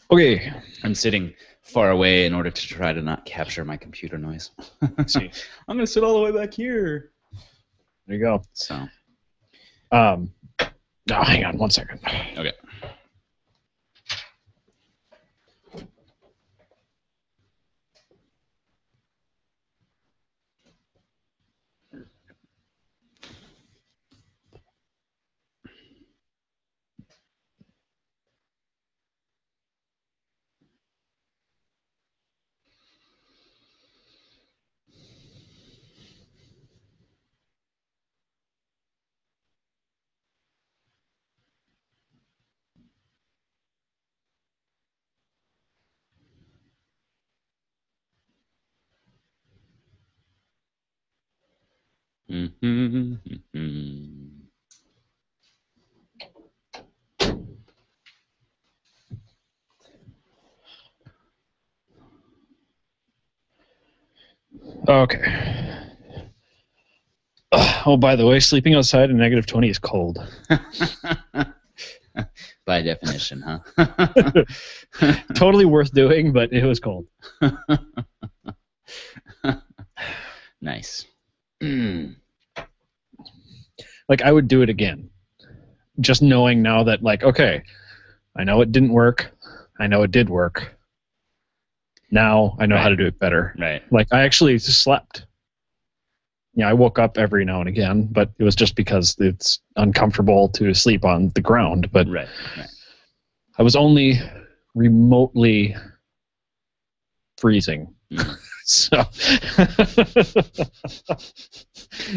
Okay. I'm sitting far away in order to try to not capture my computer noise. See. I'm going to sit all the way back here. There you go. So. Oh, hang on 1 second. Okay. Okay. Oh, by the way, sleeping outside in -20 is cold. By definition, huh? Totally worth doing, but it was cold. Nice. Like, I would do it again. Just knowing now that, like, okay, I know it didn't work. I know it did work. Now I know how to do it better. Right. Like, I actually just slept. Yeah, I woke up every now and again, but it was just because it's uncomfortable to sleep on the ground. But right. I was only remotely freezing. So.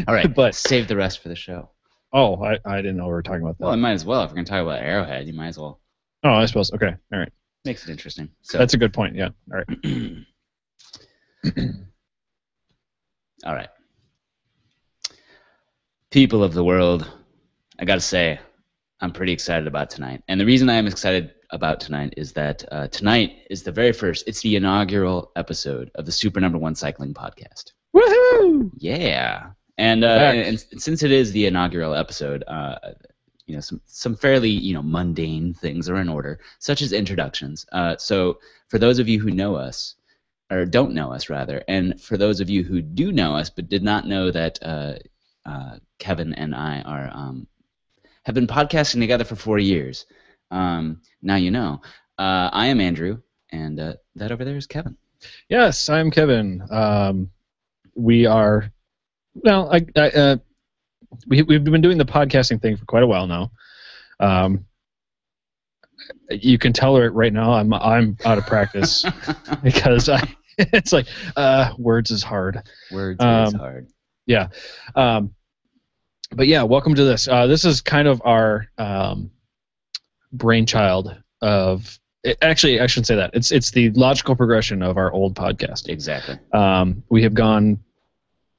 All right, but save the rest for the show. Oh, I didn't know we were talking about that. Well, I might as well. If we're going to talk about Arrowhead, you might as well. Oh, I suppose. Okay, all right. Makes it interesting. So. That's a good point, yeah. All right. All right. People of the world, I got to say, I'm pretty excited about tonight. And the reason I am excited about tonight is that tonight is the very first, it's the inaugural episode of the Super Number One Cycling Podcast. Woohoo! Yeah. And since it is the inaugural episode, you know, some fairly, mundane things are in order, such as introductions. So for those of you who know us, or don't know us rather, and for those of you who do know us but did not know that Kevin and I have been podcasting together for 4 years. Now you know. I am Andrew, and that over there is Kevin. Yes, I'm Kevin. We are. Well, we've been doing the podcasting thing for quite a while now. You can tell right now I'm out of practice because it's like words is hard. Words is hard. Yeah. But yeah, welcome to this. This is kind of our brainchild of. Actually, I shouldn't say that. It's the logical progression of our old podcast. Exactly. We have gone.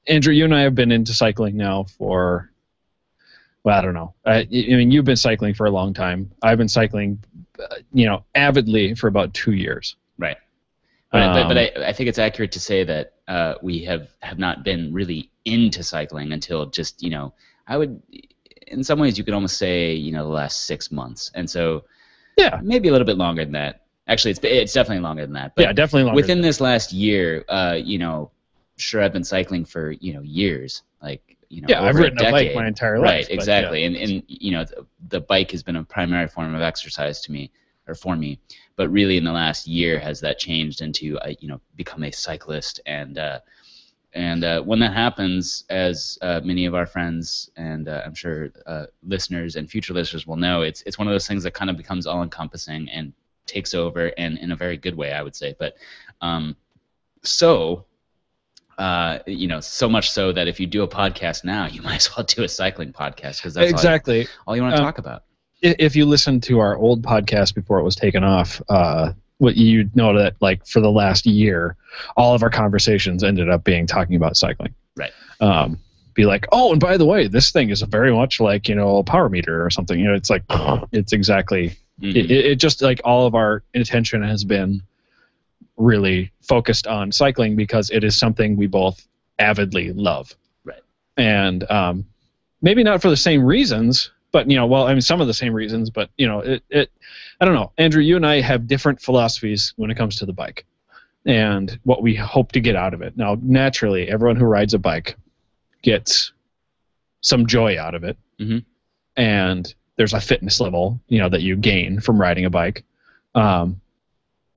Andrew, you and I have been into cycling now for. Well, I don't know. I mean, you've been cycling for a long time. I've been cycling, avidly for about 2 years. Right. But I think it's accurate to say that we have not been really into cycling until just, I would, in some ways you could almost say, the last 6 months. And so yeah, maybe a little bit longer than that. Actually, it's definitely longer than that. But yeah, definitely longer. Within this last year, sure, I've been cycling for, years, like, yeah, I've ridden a bike my entire life. Right, exactly. Yeah. And the bike has been a primary form of exercise to me, or for me. But really, in the last year, has that changed into, become a cyclist. And when that happens, as many of our friends and I'm sure listeners and future listeners will know, it's one of those things that kind of becomes all-encompassing and takes over, and in a very good way, I would say. But so much so that if you do a podcast now, you might as well do a cycling podcast, because that's exactly all you want to talk about. If you listen to our old podcast before it was taken off, what you know that, like, for the last year, all of our conversations ended up talking about cycling. Right. Be like, oh, and by the way, this thing is very much like, a power meter or something. It's like, it's exactly, it just, like, all of our attention has been really focused on cycling because it is something we both avidly love. Right. And maybe not for the same reasons, but well, I mean, some of the same reasons, but I don't know. Andrew, you and I have different philosophies when it comes to the bike and what we hope to get out of it. Now, naturally, everyone who rides a bike gets some joy out of it, and there's a fitness level, that you gain from riding a bike. But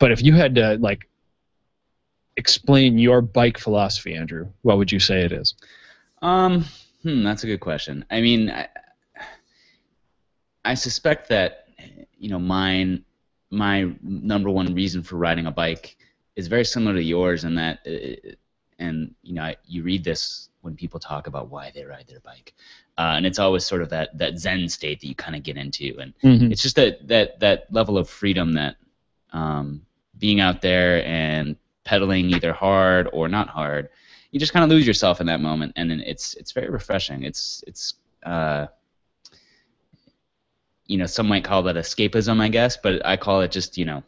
if you had to explain your bike philosophy, Andrew, what would you say it is? That's a good question. I mean, I suspect that my number one reason for riding a bike is very similar to yours, in that, you read this when people talk about why they ride their bike, and it's always sort of that Zen state that you kind of get into, and it's just that level of freedom that being out there and pedaling either hard or not hard, you just kind of lose yourself in that moment, and it's very refreshing. It's some might call that escapism, I guess, but I call it just the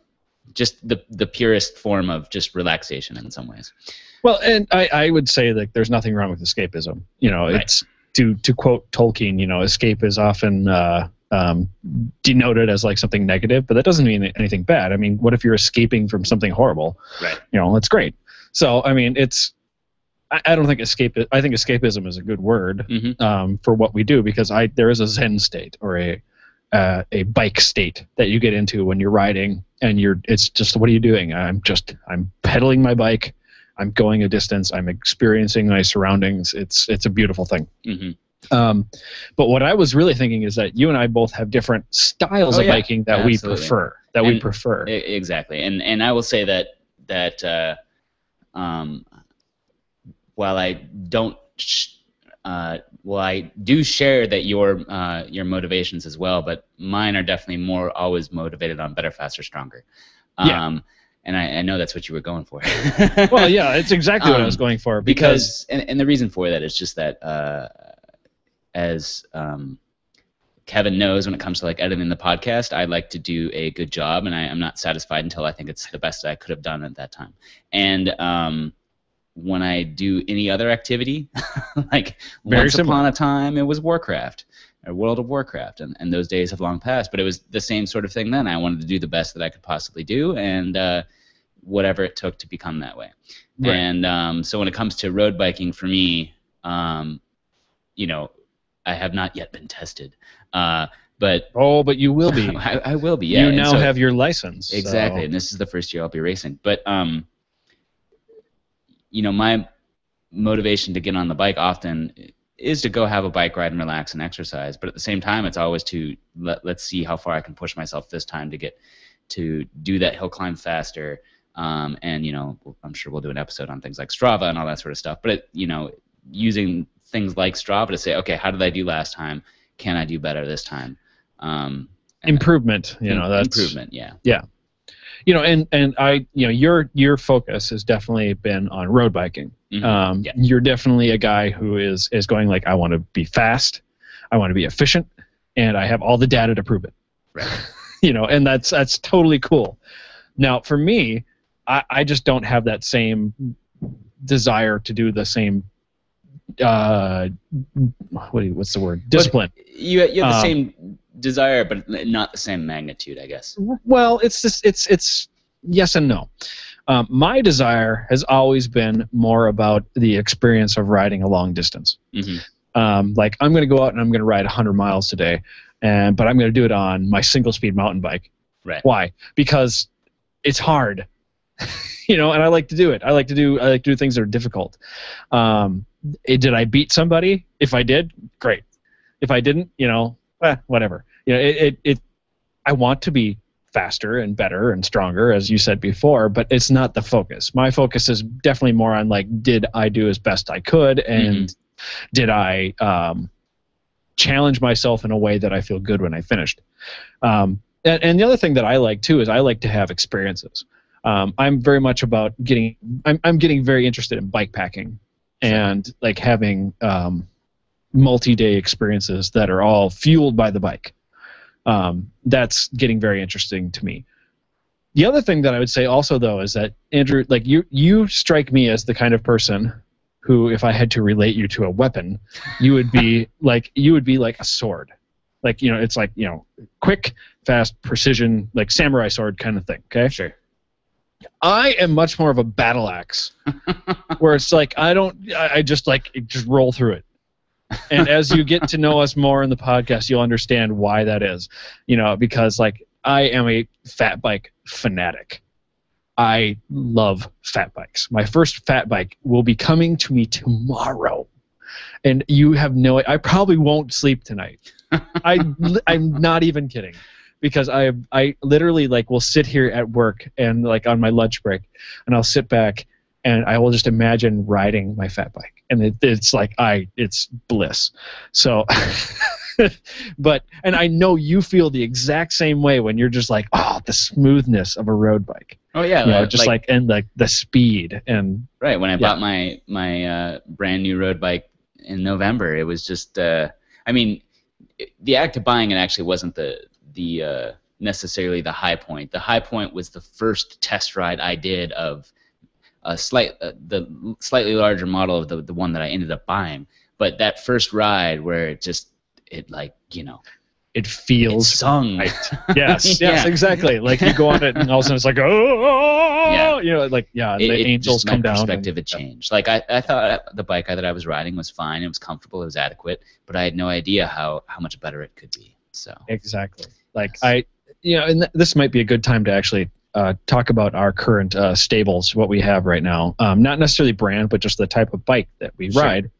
purest form of just relaxation in some ways. Well, and I would say that there's nothing wrong with escapism. Right. It's to quote Tolkien, escape is often denoted as something negative, but that doesn't mean anything bad. I mean, what if you're escaping from something horrible? Right. That's great. So, I mean, I don't think I think escapism is a good word for what we do, because there is a Zen state or a bike state that you get into when you're riding, and it's just, what are you doing? I'm pedaling my bike. I'm going a distance. I'm experiencing my surroundings. It's a beautiful thing. But what I was really thinking is that you and I both have different styles of biking that Absolutely. we prefer. Exactly. And I will say that while I don't I do share that your motivations as well, but mine are definitely more always motivated on better, faster, stronger. And I know that's what you were going for. Well, yeah, it's exactly what I was going for. Because and the reason for that is just that as Kevin knows, when it comes to editing the podcast, I like to do a good job, and I'm not satisfied until I think it's the best that I could have done at that time. And when I do any other activity, once upon a time, it was Warcraft or World of Warcraft, and those days have long passed. But it was the same sort of thing then. I wanted to do the best that I could possibly do, and whatever it took to become that way. Right. And so when it comes to road biking, for me, I have not yet been tested. But you will be. I will be. Yeah. You now have your license. Exactly, so. And this is the first year I'll be racing. But my motivation to get on the bike often is to go have a bike ride and relax and exercise. But at the same time, it's always to let's see how far I can push myself this time to get to do that hill climb faster. And I'm sure we'll do an episode on things like Strava and all that sort of stuff. But using things like Strava to say, okay, how did I do last time? Can I do better this time? Improvement. That's improvement. Yeah. Yeah. And I, your focus has definitely been on road biking. You're definitely a guy who is going I want to be fast, I want to be efficient, and I have all the data to prove it. Right. And that's totally cool. Now, for me, I just don't have that same desire to do the same. What's the word? Discipline. You have the same desire, but not the same magnitude, I guess. Well, it's yes and no. My desire has always been more about the experience of riding a long distance. I'm going to go out and I'm going to ride 100 miles today, but I'm going to do it on my single-speed mountain bike. Right. Why? Because it's hard, and I like to do it. I like to do things that are difficult. Did I beat somebody? If I did, great. If I didn't, whatever. I want to be faster and better and stronger, as you said before, but it's not the focus. My focus is definitely more on did I do as best I could, and did I challenge myself in a way that I feel good when I finished. And the other thing that I like too is I like to have experiences. I'm very much about I'm getting very interested in bike packing and having multi-day experiences that are all fueled by the bike. That's getting very interesting to me. The other thing that I would say also, though, is that, Andrew, you strike me as the kind of person who, if I had to relate you to a weapon, you would be like a sword. Like, it's like, quick, fast, precision, like samurai sword kind of thing, okay? Sure. I am much more of a battle axe, where it's like I just roll through it. And as you get to know us more in the podcast, you'll understand why that is. Because like I am a fat bike fanatic. I love fat bikes. My first fat bike will be coming to me tomorrow. And you have I probably won't sleep tonight. I'm not even kidding. Because I literally like will sit here at work and like on my lunch break, and I'll sit back and I will just imagine riding my fat bike, and it's bliss. So, and I know you feel the exact same way when you're just like, oh, the smoothness of a road bike. Oh yeah, and the speed and. Right, when I bought my brand new road bike in November, it was just the act of buying it actually wasn't the necessarily the high point. The high point was the first test ride I did of the slightly larger model of the one that I ended up buying. But that first ride where it feels sung. Right. Yes, exactly. Like you go on it and all of a sudden it's like, oh, the angels come down. Perspective had changed. Like I thought the bike that I was riding was fine. It was comfortable. It was adequate. But I had no idea how much better it could be. So exactly. Like and this might be a good time to actually talk about our current stables, what we have right now. Not necessarily brand, but just the type of bike that we ride,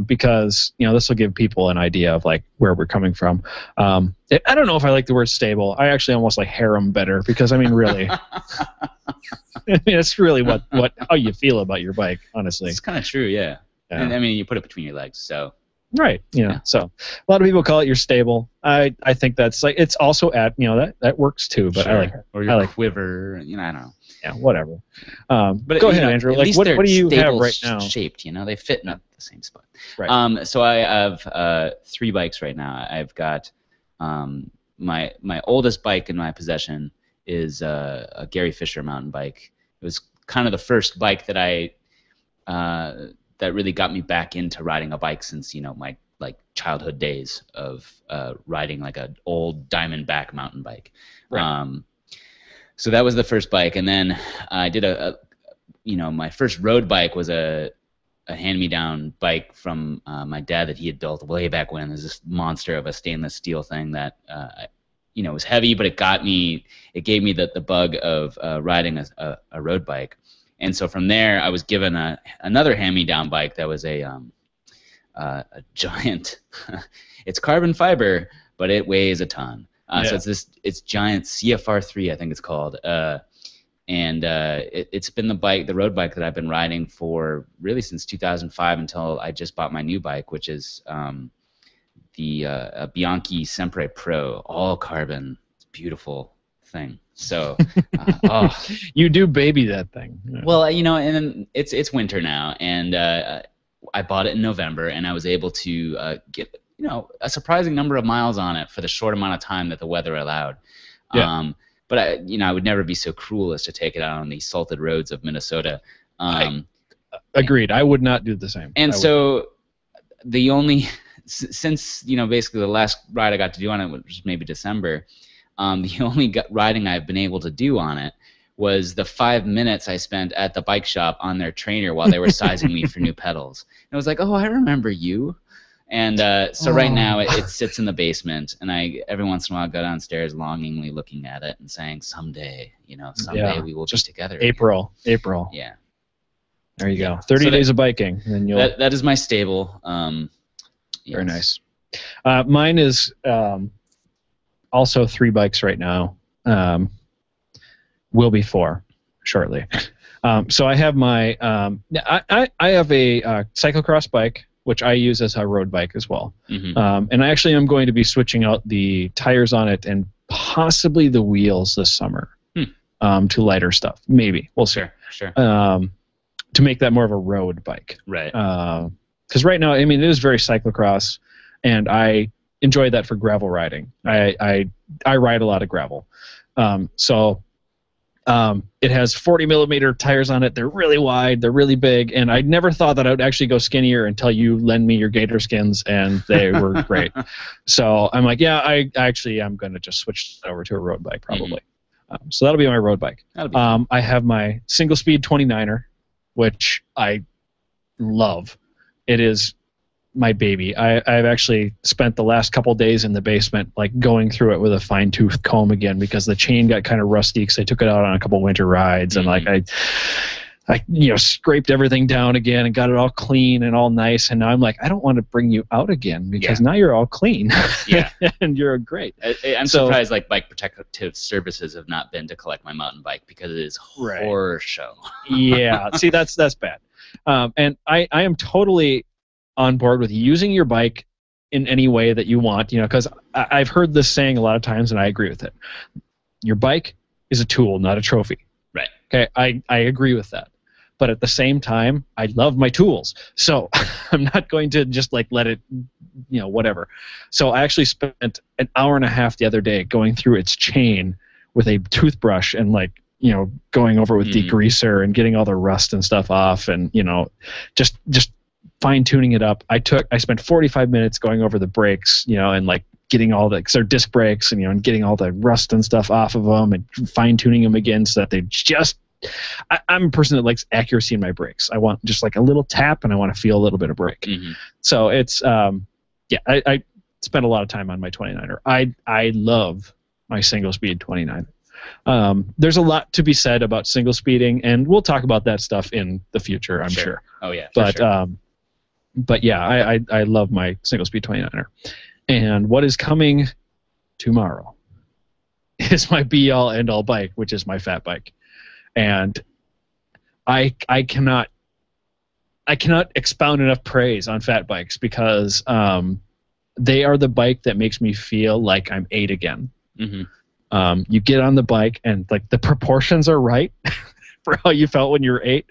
because this will give people an idea of like where we're coming from. I don't know if I like the word stable. I actually almost like harem better, because really, it's really how you feel about your bike, honestly. It's kind of true, yeah. And you put it between your legs, so. Right, so a lot of people call it your stable. I think that's like, it's also that works too, but I like it. Or your quiver, I don't know. Yeah, whatever. But go ahead, Andrew. Like, what do you have right now? Shaped, they fit in the same spot. Right. So I have 3 bikes right now. I've got my oldest bike in my possession is a Gary Fisher mountain bike. It was kind of the first bike that that really got me back into riding a bike since my childhood days of riding like an old Diamondback mountain bike. Right. So that was the first bike, and then I did my first road bike was a hand-me-down bike from my dad that he had built way back when. There's this monster of a stainless steel thing that was heavy, but it gave me the bug of riding a road bike. And so from there, I was given another hand-me-down bike that was a giant. It's carbon fiber, but it weighs a ton. So it's giant CFR3, I think it's called. And it's been the road bike that I've been riding for really since 2005 until I just bought my new bike, which is the Bianchi Sempre Pro, all carbon. It's beautiful thing. So, you do baby that thing. Yeah. Well, and it's winter now, and I bought it in November, and I was able to get a surprising number of miles on it for the short amount of time that the weather allowed. Yeah. But I would never be so cruel as to take it out on the salted roads of Minnesota. Agreed. I would not do the same. And so the only since basically the last ride I got to do on it was maybe December. The only riding I've been able to do on it was the 5 minutes I spent at the bike shop on their trainer while they were sizing me for new pedals. And I was like, oh, I remember you. And so right now it sits in the basement, and I every once in a while go downstairs longingly looking at it and saying, someday, someday we will just be together. April. Yeah. There you go. 30 days of biking, and then you'll. That is my stable. Very nice. Mine is. Also 3 bikes right now. Will be 4 shortly. So I have my I have a cyclocross bike, which I use as a road bike as well. Mm-hmm. And I actually am going to be switching out the tires on it and possibly the wheels this summer to lighter stuff. Maybe. We'll see. Sure. To make that more of a road bike. Right. Because right now, it is very cyclocross, and I enjoy that for gravel riding. I ride a lot of gravel. So It has 40 millimeter tires on it. They're really wide. They're really big. And I never thought that I would actually go skinnier until you lend me your Gator skins, and they were great. So I'm like, yeah, I'm going to just switch over to a road bike probably. So that'll be my road bike. I have my single speed 29er, which I love. It is my baby. I've actually spent the last couple days in the basement, like going through it with a fine tooth comb again, because the chain got kind of rusty because I took it out on a couple winter rides, and like I scraped everything down again and got it all clean and all nice. And now I'm like, I don't want to bring you out again because now you're all clean. Yeah, and you're great. I'm surprised like Bike Protective Services have not been to collect my mountain bike, because it is horror show. Yeah, see, that's bad. And I am totally on board with using your bike in any way that you want, because I've heard this saying a lot of times, and I agree with it. Your bike is a tool, not a trophy. Right. Okay, I agree with that. But at the same time, I love my tools. So I'm not going to just like let it, whatever. So I actually spent an hour and a half the other day going through its chain with a toothbrush and like, going over with degreaser and getting all the rust and stuff off, and just fine-tuning it up. I spent 45 minutes going over the brakes, and like getting all the, because they're disc brakes, and getting all the rust and stuff off of them and fine-tuning them again so that they just, I'm a person that likes accuracy in my brakes. I want just like a little tap, and I want to feel a little bit of brake. So it's, I spent a lot of time on my 29er. I love my single-speed 29er. There's a lot to be said about single speeding, and we'll talk about that stuff in the future, I'm sure. Oh yeah, but yeah, I love my single speed 29er. And what is coming tomorrow is my be all end all bike, which is my fat bike. And I cannot expound enough praise on fat bikes, because they are the bike that makes me feel like I'm 8 again. You get on the bike and like the proportions are right for how you felt when you were 8,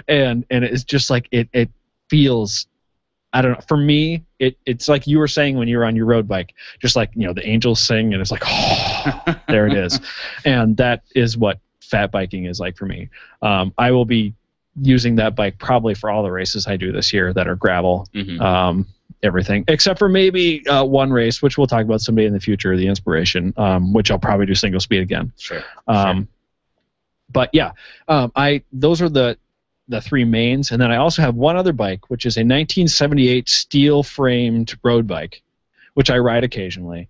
and it's just like it feels, I don't know, for me it's like you were saying when you were on your road bike, just like the angels sing, and it's like, oh, there it is. And that is what fat biking is like for me. I will be using that bike probably for all the races I do this year that are gravel. Everything except for maybe one race, which we'll talk about someday in the future, the Inspiration, which I'll probably do single speed again. Sure. But yeah, those are the 3 mains, and then I also have one other bike, which is a 1978 steel framed road bike, which I ride occasionally,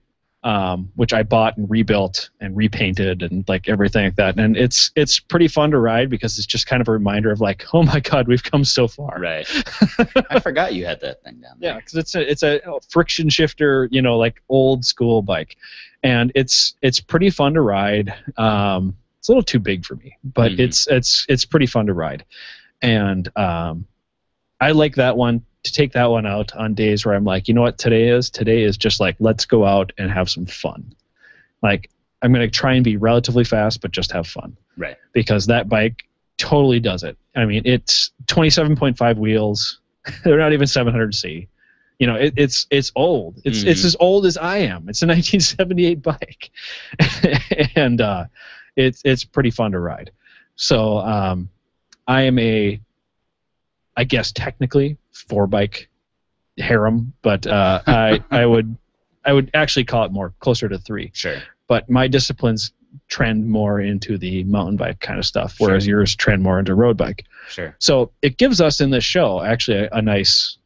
which I bought and rebuilt and repainted and like everything like that. And it's pretty fun to ride, because it's just kind of a reminder of like, oh my God, we've come so far. Right. I forgot you had that thing down there. Yeah, because it's a friction shifter, like old school bike, and it's pretty fun to ride. It's a little too big for me, but it's pretty fun to ride, and I like that one. To take that one out on days where I'm like, you know what today is just like, let's go out and have some fun. Like, I'm going to try and be relatively fast, but just have fun. Right. Because that bike totally does it. I mean, it's 27.5 wheels. They're not even 700C. It's old. It's as old as I am. It's a 1978 bike. And it's pretty fun to ride. So I am I guess technically 4-bike harem, but I would actually call it more closer to 3. Sure. But my disciplines trend more into the mountain bike kind of stuff, whereas yours trend more into road bike. Sure. So it gives us in this show actually a nice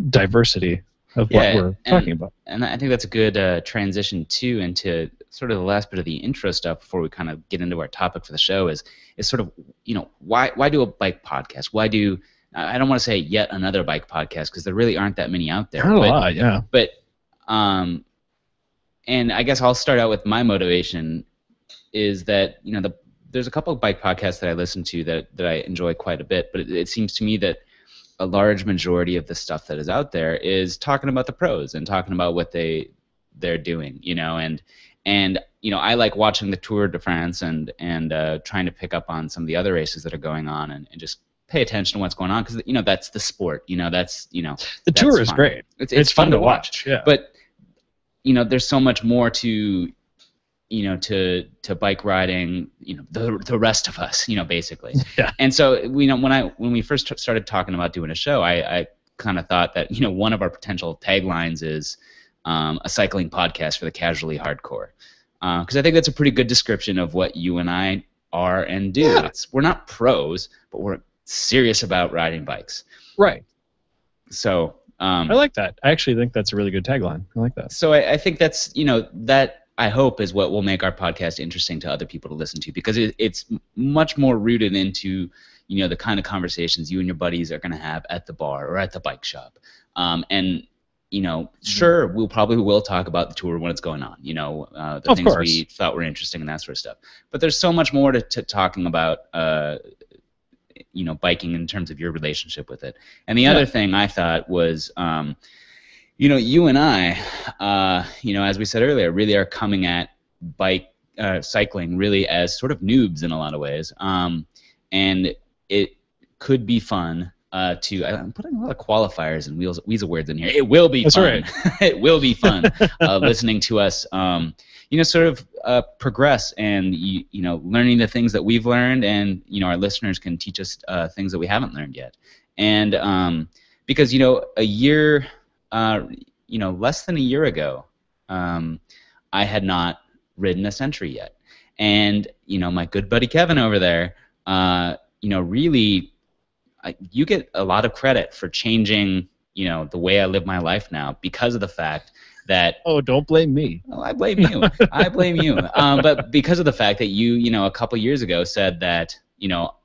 diversity of what we're talking about. And I think that's a good transition too into sort of the last bit of the intro stuff before we kind of get into our topic for the show is sort of, why do a bike podcast? Why do, I don't want to say yet another bike podcast, because there really aren't that many out there. Not a lot, yeah. But, and I guess I'll start out with my motivation is that, there's a couple of bike podcasts that I listen to that I enjoy quite a bit, but it seems to me that a large majority of the stuff that is out there is talking about the pros and talking about what they're doing, and I like watching the Tour de France and trying to pick up on some of the other races that are going on and just pay attention to what's going on, because that's the sport. That's the Tour is great. It's fun to watch. Yeah. But there's so much more to to bike riding, the rest of us, basically. Yeah. And so when we first started talking about doing a show, I kind of thought that one of our potential taglines is a cycling podcast for the casually hardcore, because I think that's a pretty good description of what you and I are and do. Yeah. We're not pros, but we're serious about riding bikes. Right. So I like that. I actually think that's a really good tagline. I like that. So I think that's that I hope is what will make our podcast interesting to other people to listen to, because it's much more rooted into the kind of conversations you and your buddies are going to have at the bar or at the bike shop. And sure, we'll probably talk about the tour when it's going on, the of things course. we thought were interesting and that sort of stuff. But there's so much more to talking about, biking in terms of your relationship with it. And the other thing I thought was, you and I, as we said earlier, really are coming at cycling really as sort of noobs in a lot of ways. And it could be fun. I'm putting a lot of qualifiers and weasel words in here. It will be fun. That's right. It will be fun listening to us, sort of progress and learning the things that we've learned, and our listeners can teach us things that we haven't learned yet. And because a year, less than a year ago, I had not ridden a Century yet, and my good buddy Kevin over there, really. You get a lot of credit for changing, the way I live my life now, because of the fact that... Oh, don't blame me. Oh, I blame you. I blame you. But because of the fact that you, a couple years ago said that,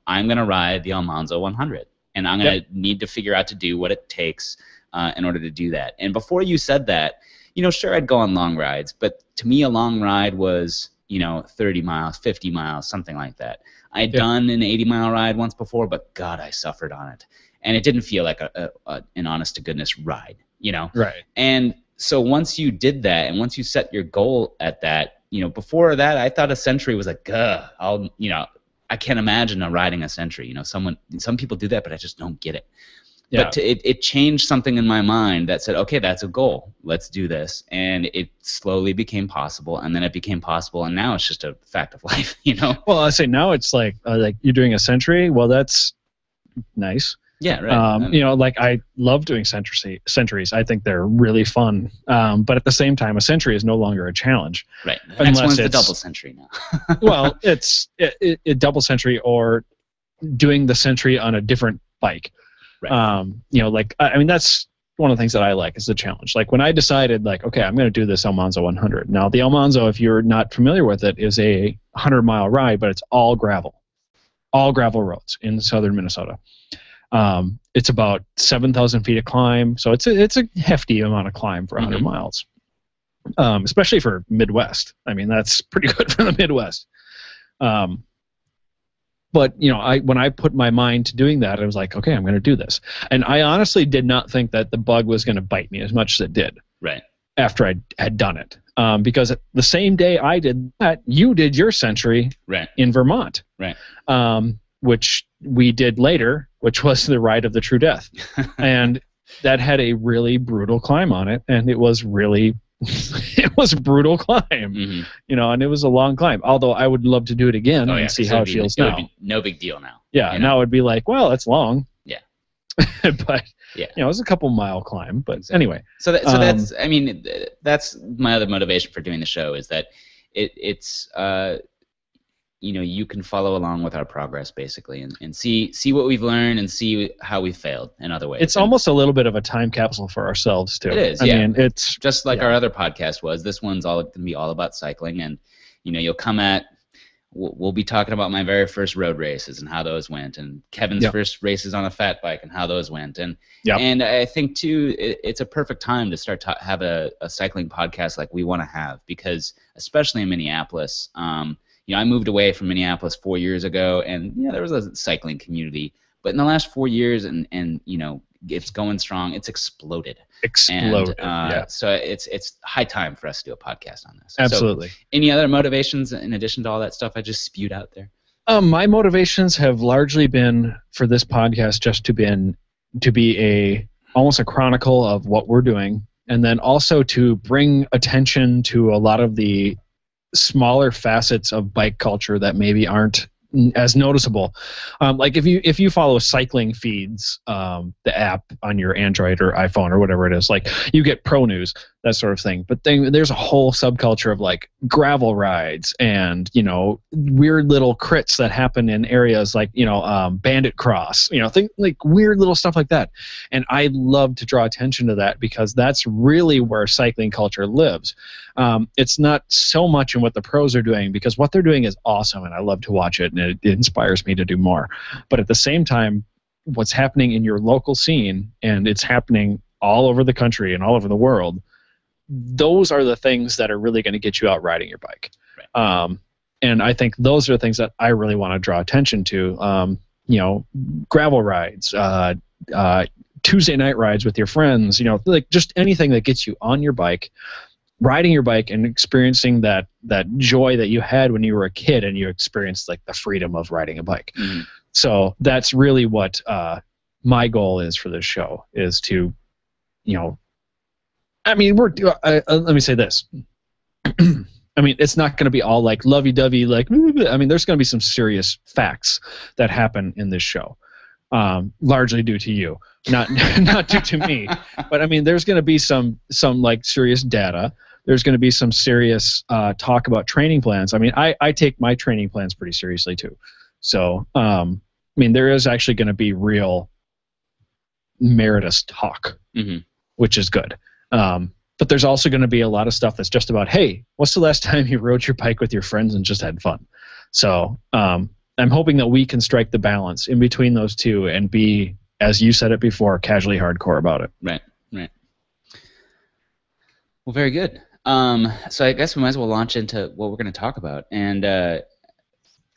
I'm going to ride the Almanza 100, and I'm going to need to figure out to do what it takes in order to do that. And before you said that, sure, I'd go on long rides, but to me a long ride was, 30 miles, 50 miles, something like that. I'd done an 80-mile ride once before, but God, I suffered on it. And it didn't feel like an honest-to-goodness ride, Right. And so once you did that, and once you set your goal at that, before that, I thought a Century was like, I can't imagine riding a Century. Some people do that, but I just don't get it. Yeah. But it changed something in my mind that said, okay, that's a goal. Let's do this. And it slowly became possible, and then it became possible, and now it's just a fact of life, Well, I say now it's like you're doing a Century. Well, that's nice. Yeah, right. I love doing centuries. I think they're really fun. But at the same time, a Century is no longer a challenge. Right. The next one's the double Century now. Well, it's a double Century or doing the Century on a different bike. Right. That's one of the things that I like is the challenge. Like when I decided, okay, I'm going to do this Almanza 100. Now, the Almanza, if you're not familiar with it, is a 100-mile ride, but it's all gravel roads in southern Minnesota. It's about 7,000 feet of climb, so it's a hefty amount of climb for 100 miles, especially for Midwest. That's pretty good for the Midwest. But when I put my mind to doing that, I was like, okay, I'm going to do this. And I honestly did not think that the bug was going to bite me as much as it did. Right. After I had done it, because the same day I did that, you did your Century in Vermont. Right. Which we did later, which was the Ride of the True Death, and that had a really brutal climb on it, and it was really. It was a brutal climb, and it was a long climb. Although I would love to do it again and see how it feels now. No big deal now. Yeah, now it'd be like, well, it's long. Yeah. But it was a couple mile climb. But anyway. So that's that's my other motivation for doing the show is that it's you can follow along with our progress basically and see what we've learned and see how we failed in other ways. It's almost a little bit of a time capsule for ourselves too. It is. I mean, it's just like our other podcast was. This one's all going to be all about cycling, and you'll come at. We'll be talking about my very first road races and how those went, and Kevin's first races on a fat bike and how those went, and I think too it's a perfect time to start to have a cycling podcast like we want to have, because especially in Minneapolis. I moved away from Minneapolis 4 years ago, and there was a cycling community. But in the last 4 years, and it's going strong. It's exploded. And, so it's high time for us to do a podcast on this. Absolutely. So, any other motivations in addition to all that stuff I just spewed out there? My motivations have largely been for this podcast just to be almost a chronicle of what we're doing, and then also to bring attention to a lot of the smaller facets of bike culture that maybe aren't as noticeable. Like if you follow cycling feeds, the app on your Android or iPhone or whatever it is, like you get pro news, that sort of thing. But then there's a whole subculture of like gravel rides and, you know, weird little crits that happen in areas like, you know, Bandit Cross, you know, like weird little stuff like that. And I love to draw attention to that because that's really where cycling culture lives. It's not so much in what the pros are doing, because what they're doing is awesome and I love to watch it and it inspires me to do more. But at the same time, what's happening in your local scene, and it's happening all over the country and all over the world, those are the things that are really going to get you out riding your bike. Right. And I think those are the things that I really want to draw attention to. You know, gravel rides, Tuesday night rides with your friends, you know, like just anything that gets you on your bike, riding your bike and experiencing that joy that you had when you were a kid and you experienced like the freedom of riding a bike. Mm-hmm. So that's really what my goal is for this show, is to, you know, I mean, let me say this. I mean, it's not going to be all like lovey-dovey, like, I mean, there's going to be some serious facts that happen in this show, largely due to you, not due to me. But I mean, there's going to be some like serious data. There's going to be some serious talk about training plans. I mean, I take my training plans pretty seriously too. So, I mean, there is actually going to be real meritorious talk, mm-hmm. which is good. But there's also going to be a lot of stuff that's just about, hey, what's the last time you rode your bike with your friends and just had fun? So I'm hoping that we can strike the balance in between those two and be, as you said it before, casually hardcore about it. Right. Well, very good. So I guess we might as well launch into what we're going to talk about. And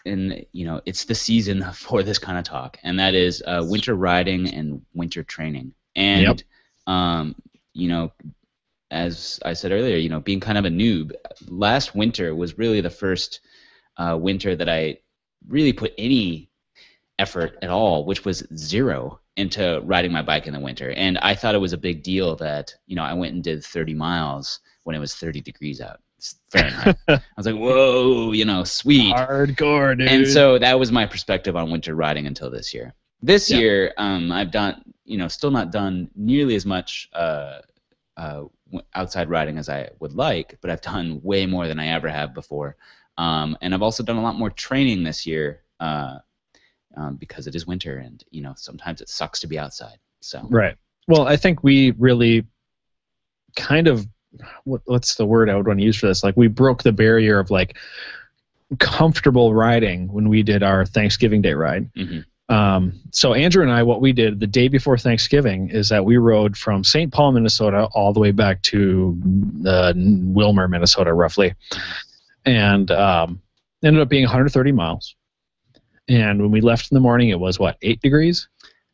you know, it's the season for this kind of talk, and that is winter riding and winter training. And, you know, as I said earlier, you know, being kind of a noob, last winter was really the first winter that I really put any effort at all, which was zero, into riding my bike in the winter. And I thought it was a big deal that, you know, I went and did 30 miles when it was 30 degrees out. Fahrenheit. I was like, whoa, you know, sweet. Hardcore, dude. And so that was my perspective on winter riding until this year. This year, I've done, you know, still not done nearly as much outside riding as I would like, but I've done way more than I ever have before. And I've also done a lot more training this year because it is winter, and, you know, sometimes it sucks to be outside. So right. Well, I think we really kind of, what's the word I would want to use for this? Like, we broke the barrier of like comfortable riding when we did our Thanksgiving Day ride. Mm-hmm. So Andrew and I, what we did the day before Thanksgiving is that we rode from St. Paul, Minnesota, all the way back to Wilmer, Minnesota, roughly, and ended up being 130 miles. And when we left in the morning, it was what, 8 degrees?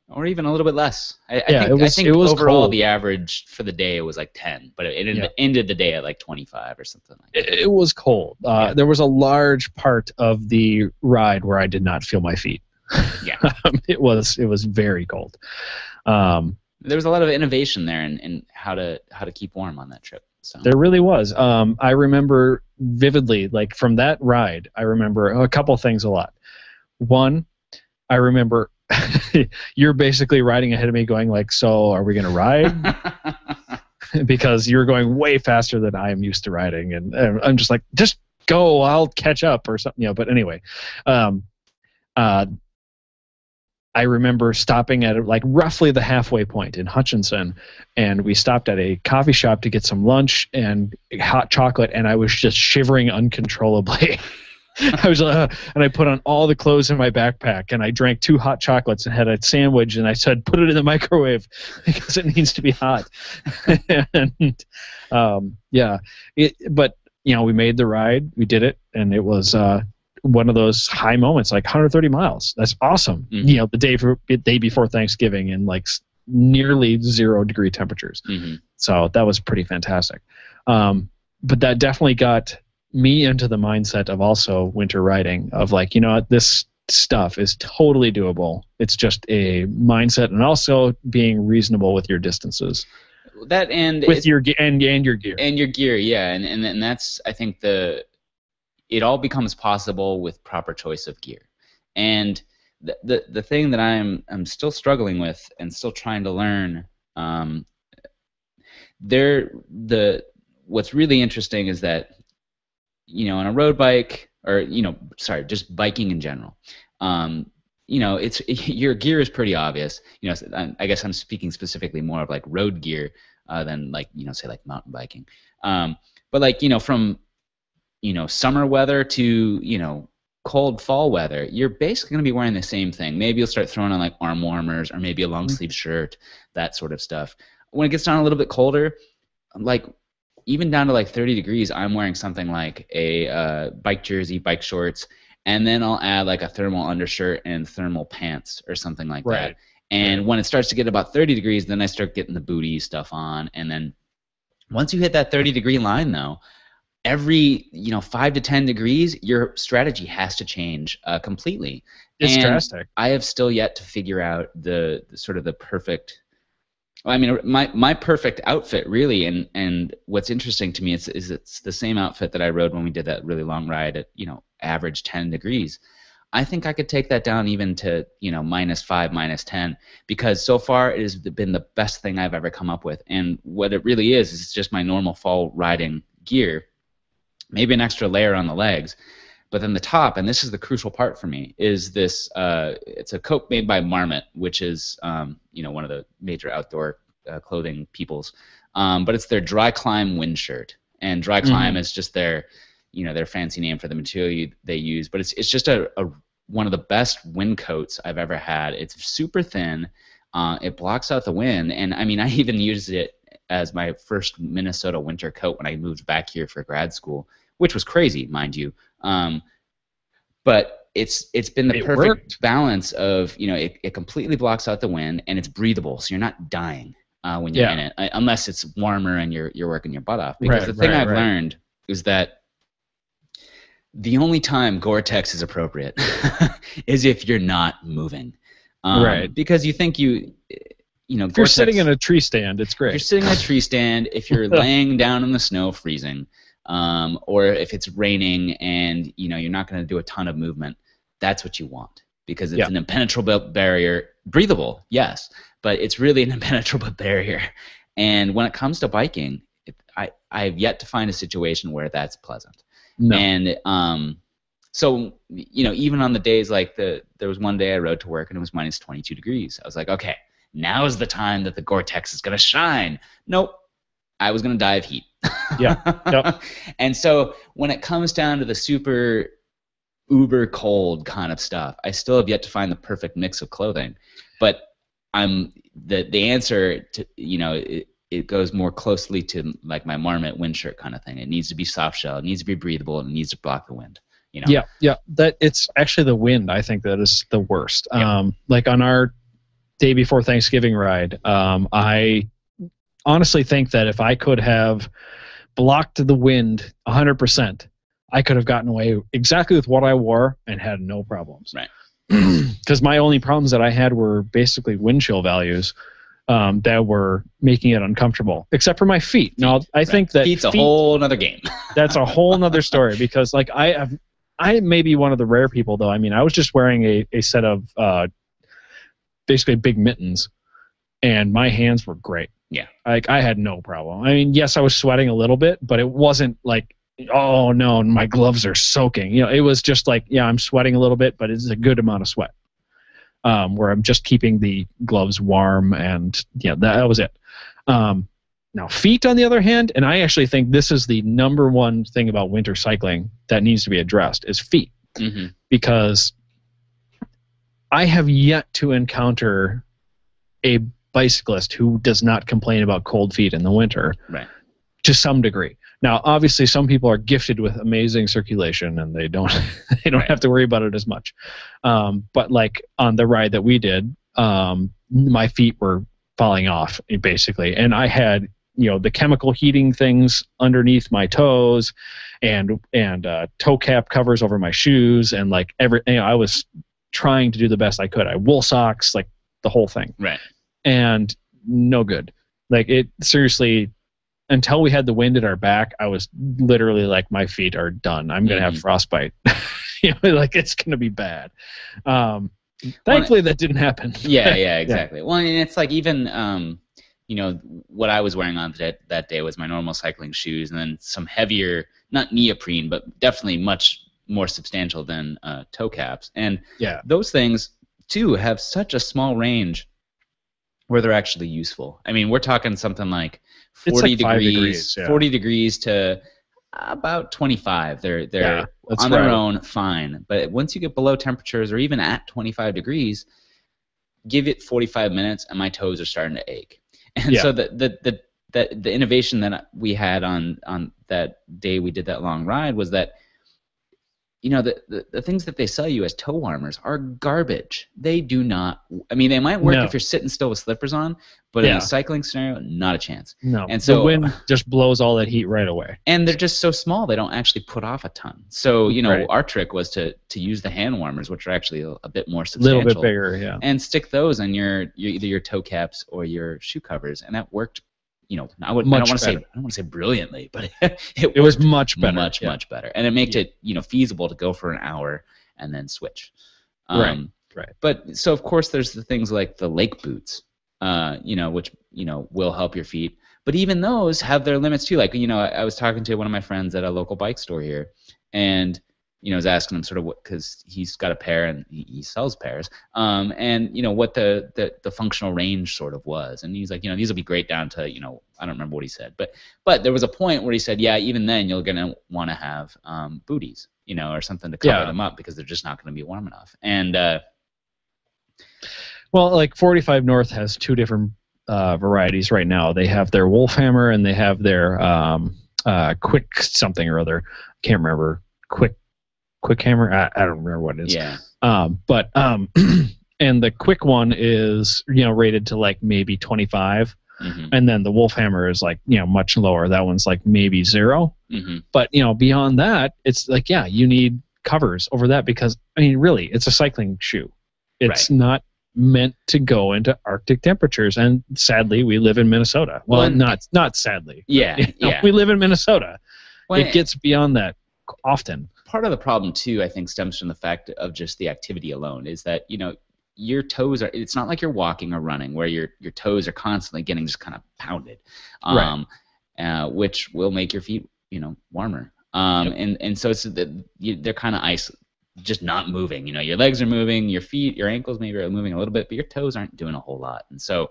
Or even a little bit less. I think overall cold. The average for the day was like 10, but it ended the day at like 25 or something like that. It was cold. There was a large part of the ride where I did not feel my feet. Yeah. It was very cold. There was a lot of innovation there in how to keep warm on that trip. So. There really was. I remember vividly, like from that ride, I remember a couple things a lot. One, I remember you're basically riding ahead of me going like, so are we going to ride? Because you're going way faster than I am used to riding. And I'm just like, just go, I'll catch up or something. You know, but anyway, I remember stopping at like roughly the halfway point in Hutchinson, and we stopped at a coffee shop to get some lunch and hot chocolate, and I was just shivering uncontrollably. I was and I put on all the clothes in my backpack, and I drank 2 hot chocolates and had a sandwich, and I said, put it in the microwave because it needs to be hot. And but you know, we made the ride, we did it, and it was one of those high moments, like 130 miles. That's awesome. Mm-hmm. You know, the day before Thanksgiving in like nearly 0 degree temperatures. Mm-hmm. So that was pretty fantastic. But that definitely got me into the mindset of also winter riding, of like, you know what, this stuff is totally doable. It's just a mindset, and also being reasonable with your distances. That and with your and your gear. And your gear, yeah. And that's, I think, the it all becomes possible with proper choice of gear. And the thing that I'm still struggling with and still trying to learn, what's really interesting is that, on a road bike, or just biking in general, your gear is pretty obvious. I guess I'm speaking specifically more of like road gear than like say like mountain biking. But like from summer weather to cold fall weather, you're basically going to be wearing the same thing. Maybe you'll start throwing on like arm warmers or maybe a long sleeve shirt, that sort of stuff. When it gets down a little bit colder, like even down to like 30 degrees, I'm wearing something like a bike jersey, bike shorts, and then I'll add like a thermal undershirt and thermal pants or something like that. And when it starts to get about 30 degrees, then I start getting the booty stuff on. And then once you hit that 30-degree line, though, every 5 to 10 degrees, your strategy has to change completely. It's drastic. I have still yet to figure out the sort of the perfect. I mean, my perfect outfit, really, and what's interesting to me is it's the same outfit that I rode when we did that really long ride at average 10 degrees. I think I could take that down even to -5, -10, because so far it has been the best thing I've ever come up with. And what it really is it's just my normal fall riding gear, maybe an extra layer on the legs. But then the top, and this is the crucial part for me, is this. It's a coat made by Marmot, which is one of the major outdoor clothing peoples. But it's their Dry Climb wind shirt, and Dry Climb is just their fancy name for the material they use. But it's just one of the best wind coats I've ever had. It's super thin. It blocks out the wind, and I mean I even used it as my first Minnesota winter coat when I moved back here for grad school, which was crazy, mind you. But it's been the perfect balance of it completely blocks out the wind and it's breathable, so you're not dying when you're in it, unless it's warmer and you're working your butt off. Because the thing I've learned is that the only time Gore-Tex is appropriate is if you're not moving. Because you think if you're sitting in a tree stand, it's great. If you're sitting in a tree stand, if you're laying down in the snow freezing, or if it's raining and you're not going to do a ton of movement, that's what you want, because it's an impenetrable barrier. Breathable, yes, but it's really an impenetrable barrier. And when it comes to biking, I've yet to find a situation where that's pleasant. No. And so even on the days like there was one day I rode to work and it was -22 degrees. I was like, okay, now is the time that the Gore-Tex is going to shine. Nope, I was going to die of heat. And so when it comes down to the super uber cold kind of stuff, I still have yet to find the perfect mix of clothing. But the answer to it goes more closely to like my Marmot wind shirt kind of thing. It needs to be soft shell, it needs to be breathable, and it needs to block the wind. That it's actually the wind, I think, that is the worst. Like on our day before Thanksgiving ride, I honestly think that if I could have blocked the wind 100%, I could have gotten away exactly with what I wore and had no problems. Right. Because my only problems that I had were basically wind chill values that were making it uncomfortable, except for my feet. Now, I think that feet's a whole nother game. That's a whole nother story, because like I may be one of the rare people, though. I mean, I was just wearing a set of basically big mittens, and my hands were great. Yeah. Like I had no problem. I mean, yes, I was sweating a little bit, but it wasn't like, oh no, my gloves are soaking. It was just like, yeah, I'm sweating a little bit, but it's a good amount of sweat. Where I'm just keeping the gloves warm, and that was it. Now feet, on the other hand, and I actually think this is the number one thing about winter cycling that needs to be addressed, is feet. Because I have yet to encounter a bicyclist who does not complain about cold feet in the winter, to some degree. Now, obviously, some people are gifted with amazing circulation and they don't have to worry about it as much. But like on the ride that we did, my feet were falling off basically, and I had the chemical heating things underneath my toes, and toe cap covers over my shoes, and like I was trying to do the best I could. I wool socks, like the whole thing. Right. And no good. Like it seriously. until we had the wind at our back, I was literally like, my feet are done. I'm going to have frostbite. Like it's going to be bad. Thankfully, that didn't happen. Yeah, exactly. Yeah. Well, and it's like even, what I was wearing on that day was my normal cycling shoes, and then some heavier, not neoprene, but definitely much more substantial than toe caps. And those things, too, have such a small range where they're actually useful. I mean, we're talking something like 40 degrees, 40 degrees to about 25. They're on their own fine. But once you get below temperatures or even at 25 degrees, give it 45 minutes and my toes are starting to ache. And so the innovation that we had on that day we did that long ride was that, the things that they sell you as toe warmers are garbage. They do not. I mean, they might work if you're sitting still with slippers on, but in a cycling scenario, not a chance. No. And so the wind just blows all that heat right away. And they're just so small, they don't actually put off a ton. So our trick was to use the hand warmers, which are actually a bit more substantial, a little bit bigger, and stick those on your either your toe caps or your shoe covers, and that worked. I don't want to say brilliantly, but it was much better, much better, and it made it feasible to go for an hour and then switch. Right. But so of course there's the things like the lake boots, which will help your feet, but even those have their limits too. Like I was talking to one of my friends at a local bike store here, and I was asking him sort of what, because he's got a pair and he sells pairs, and what the functional range sort of was, and he's like, these will be great down to, I don't remember what he said, but there was a point where he said, even then you're gonna want to have booties, or something to cover them up because they're just not going to be warm enough. And well, like 45 North has two different varieties right now. They have their Wolfhammer and they have their Quick something or other. Can't remember. Quick Hammer? I don't remember what it is. Yeah. But and the Quick one is rated to like maybe 25, and then the Wolf Hammer is like much lower. That one's like maybe 0. But beyond that, it's like you need covers over that because really it's a cycling shoe. It's not meant to go into Arctic temperatures, and sadly we live in Minnesota. Well, not sadly. We live in Minnesota. It gets beyond that often. Part of the problem too, I think, stems from the fact of just the activity alone. Is that your toes are. It's not like you're walking or running where your toes are constantly getting just kind of pounded, which will make your feet warmer. And so it's they're kind of just not moving. Your legs are moving, your feet, your ankles maybe are moving a little bit, but your toes aren't doing a whole lot. And so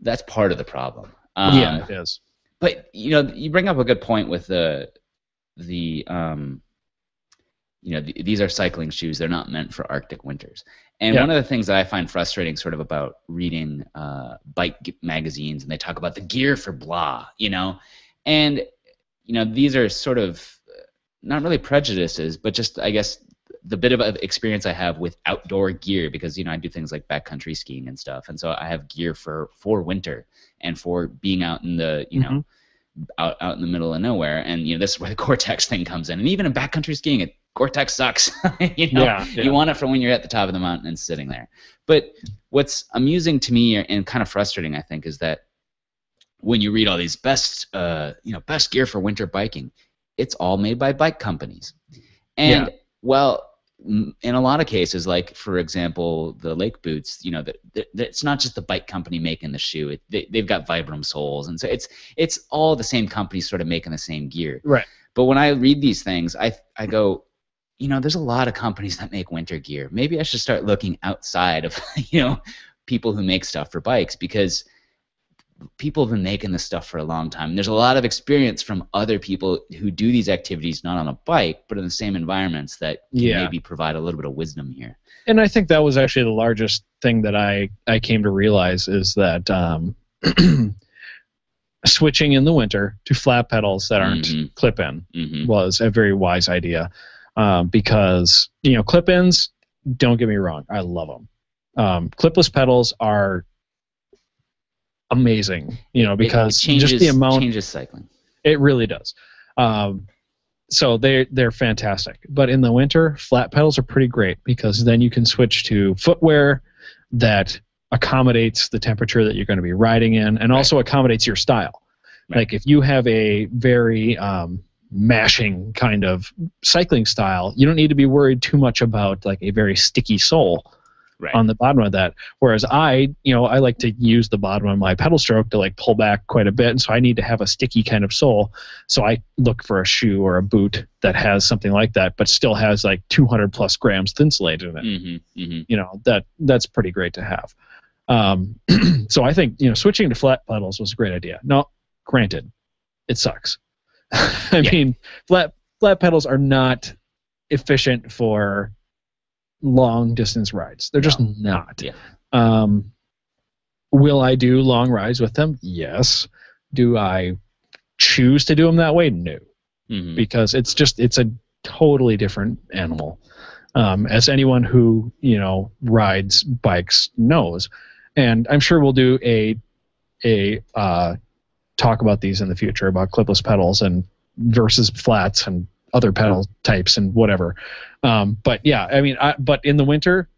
that's part of the problem. It is. But you bring up a good point with these are cycling shoes. They're not meant for Arctic winters. And one of the things that I find frustrating sort of about reading bike magazines, and they talk about the gear for blah, and these are sort of not really prejudices, but just I guess the bit of experience I have with outdoor gear, because I do things like backcountry skiing and stuff, and so I have gear for winter and for being out in the out in the middle of nowhere, and this is where the Gore-Tex thing comes in. And even in backcountry skiing, Gore-Tex sucks. You want it for when you're at the top of the mountain and sitting there. But what's amusing to me and kind of frustrating, I think, is that when you read all these best gear for winter biking, it's all made by bike companies. And in a lot of cases, like for example, the Lake boots, it's not just the bike company making the shoe. They've got Vibram soles, and so it's all the same companies sort of making the same gear. Right. But when I read these things, I go, there's a lot of companies that make winter gear. Maybe I should start looking outside of people who make stuff for bikes, because people have been making this stuff for a long time. And there's a lot of experience from other people who do these activities not on a bike, but in the same environments that can maybe provide a little bit of wisdom here. And I think that was actually the largest thing that I came to realize is that switching in the winter to flat pedals that aren't clip-in was a very wise idea, because clip-ins, don't get me wrong, I love them. Clipless pedals are amazing, because it changes, just the amount changes cycling. It really does. So they're fantastic. But in the winter, flat pedals are pretty great, because then you can switch to footwear that accommodates the temperature that you're going to be riding in, and also accommodates your style. Right. Like if you have a very mashing kind of cycling style, you don't need to be worried too much about like a very sticky sole on the bottom of that. Whereas I like to use the bottom of my pedal stroke to like pull back quite a bit, and so I need to have a sticky kind of sole. So I look for a shoe or a boot that has something like that, but still has like 200 plus grams thinsulate in it. You know, that's pretty great to have. So I think switching to flat pedals was a great idea. Now, granted, it sucks. I mean, flat pedals are not efficient for long distance rides. They're just not. Yeah. Will I do long rides with them? Yes. Do I choose to do them that way? No. Because it's a totally different animal. As anyone who rides bikes knows, and I'm sure we'll do a talk about these in the future about clipless pedals and versus flats and other pedal types and whatever. But yeah, I mean, but in the winter,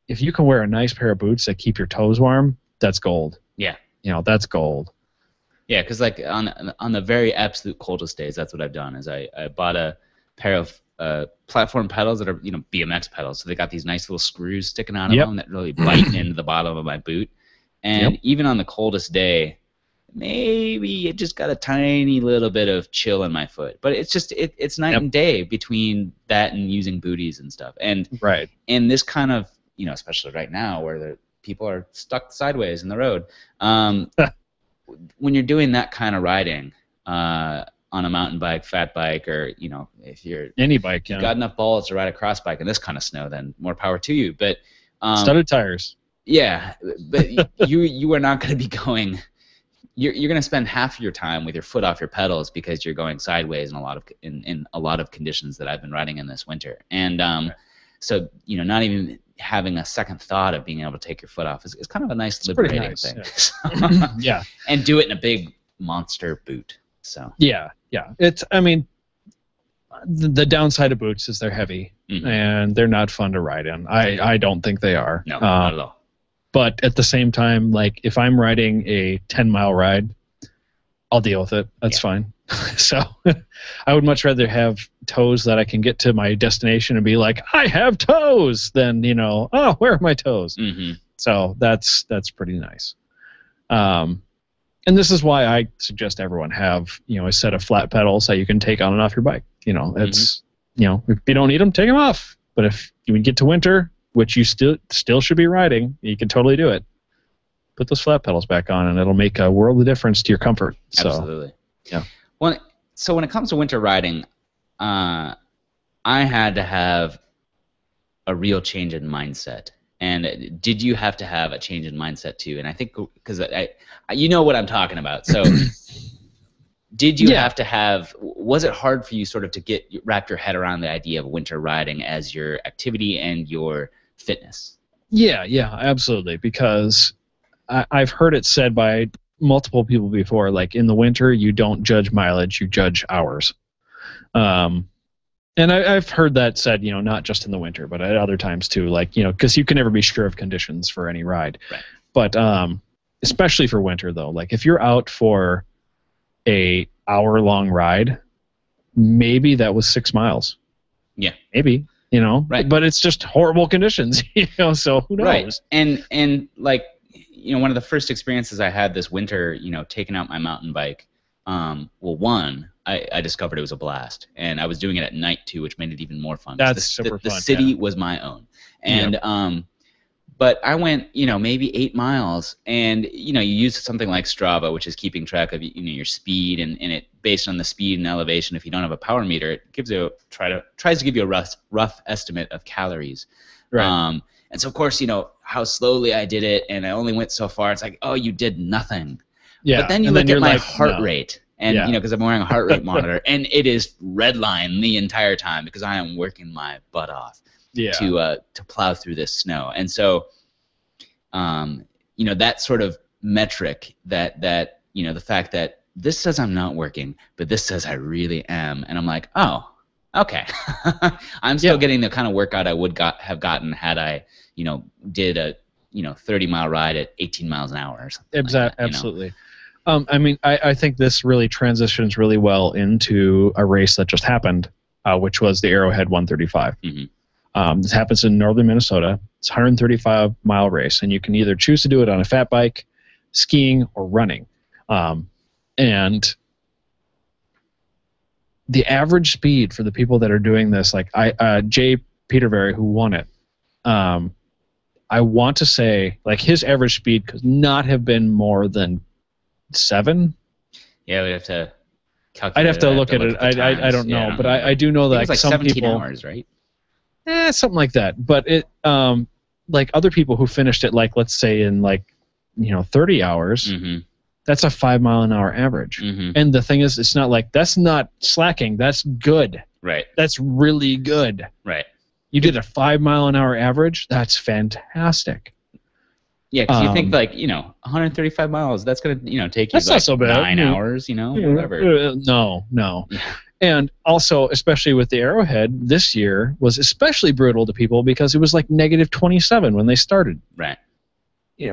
if you can wear a nice pair of boots that keep your toes warm, that's gold. Yeah. That's gold. Yeah, because like on the very absolute coldest days, that's what I've done. Is I bought a pair of platform pedals that are BMX pedals. So they got these nice little screws sticking out of them that really bite into the bottom of my boot. And even on the coldest day, maybe it just got a tiny little bit of chill in my foot. But it's just it's night and day between that and using booties and stuff. And in this kind of especially right now where the people are stuck sideways in the road, when you're doing that kind of riding on a mountain bike, fat bike, or if you're any bike, you've got enough balls to ride a cross bike in this kind of snow, then more power to you. But studded tires. Yeah, but you are not going to be going. You're going to spend half of your time with your foot off your pedals because you're going sideways in a lot of conditions that I've been riding in this winter. And so not even having a second thought of being able to take your foot off is kind of a nice liberating thing. Yeah. And do it in a big monster boot. So yeah. It's the downside of boots is they're heavy and they're not fun to ride in. I don't think they are. No, not at all. But at the same time, like if I'm riding a 10-mile ride, I'll deal with it. That's fine. So I would much rather have toes that I can get to my destination and be like, I have toes, than oh, where are my toes? So that's pretty nice. And this is why I suggest everyone have a set of flat pedals that you can take on and off your bike. It's if you don't need them, take them off. But if you get to winter, which you still should be riding, you can totally do it. Put those flat pedals back on, and it'll make a world of difference to your comfort. So, absolutely. Yeah. So when it comes to winter riding, I had to have a real change in mindset. And did you have to have a change in mindset too? And I think because you know what I'm talking about. So did you have to have? Was it hard for you sort of to wrap your head around the idea of winter riding as your activity and your fitness? Yeah, absolutely. Because I've heard it said by multiple people before, like in the winter, you don't judge mileage, you judge hours. And I've heard that said, not just in the winter, but at other times too, like, because you can never be sure of conditions for any ride. Right. But especially for winter, though, like if you're out for a hour-long ride, maybe that was 6 miles. Yeah. Maybe. Right. But it's just horrible conditions, so who knows? Right. And like, one of the first experiences I had this winter, taking out my mountain bike, I discovered it was a blast, and I was doing it at night too, which made it even more fun. That's super fun. The city was my own, and but I went, maybe 8 miles, and you use something like Strava, which is keeping track of your speed, and it based on the speed and elevation. If you don't have a power meter, it gives you tries to give you a rough estimate of calories. Right. And so of course, how slowly I did it, and I only went so far. It's like, oh, you did nothing. Yeah. But then you look at my heart rate, and because I'm wearing a heart rate monitor, and it is redline the entire time because I am working my butt off to plow through this snow. And so, that sort of metric that the fact that this says I'm not working, but this says I really am, and I'm like, oh, okay, I'm still getting the kind of workout I would have gotten had I, did a 30-mile ride at 18 miles an hour or something. Exactly. Like that, absolutely. I mean, I think this really transitions really well into a race that just happened, which was the Arrowhead 135. This happens in northern Minnesota. It's a 135-mile race, and you can either choose to do it on a fat bike, skiing, or running. And the average speed for the people that are doing this, like Jay Peterberry, who won it, I want to say, like, his average speed could not have been more than 7. Yeah, we'd have to calculate. I'd have to look at it. I don't know, but I do know that it was like some 17 people, hours, right? something like that. But it, like other people who finished it, like let's say in 30 hours. That's a 5 mile an hour average. And the thing is, it's not like that's not slacking. That's good. Right. That's really good. Right. You did a 5 mile an hour average. That's fantastic. Yeah, because you think 135 miles. That's gonna take you that's not so bad. 9 hours. Whatever. No. And also, especially with the Arrowhead, this year was especially brutal to people because it was like -27 when they started. Right.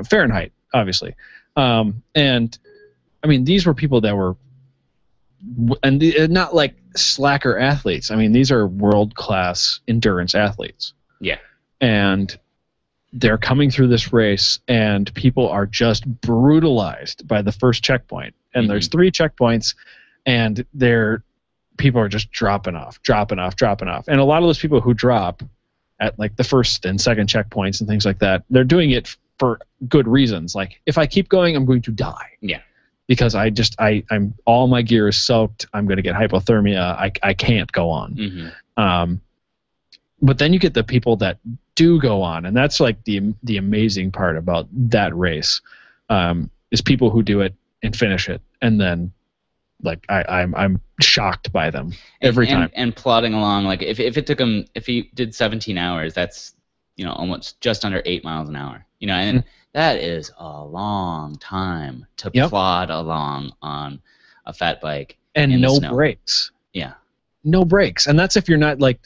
Fahrenheit, obviously. And I mean, these were people that were, and not like slacker athletes. I mean, these are world-class endurance athletes. Yeah. And they're coming through this race, and people are just brutalized by the first checkpoint. And there's 3 checkpoints, and people are just dropping off. And a lot of those people who drop at like the first and second checkpoints and things like that, they're doing it for good reasons. Like, if I keep going, I'm going to die. Yeah. Because I'm all my gear is soaked. I'm going to get hypothermia. I can't go on. But then you get the people that do go on, and that's like the amazing part about that race, is people who do it and finish it, and then like I'm shocked by them every time. And plodding along, like if it took him, if he did 17 hours, that's almost just under 8 miles an hour. And that is a long time to plod along on a fat bike and no brakes. Yeah, no brakes, and that's if you're not like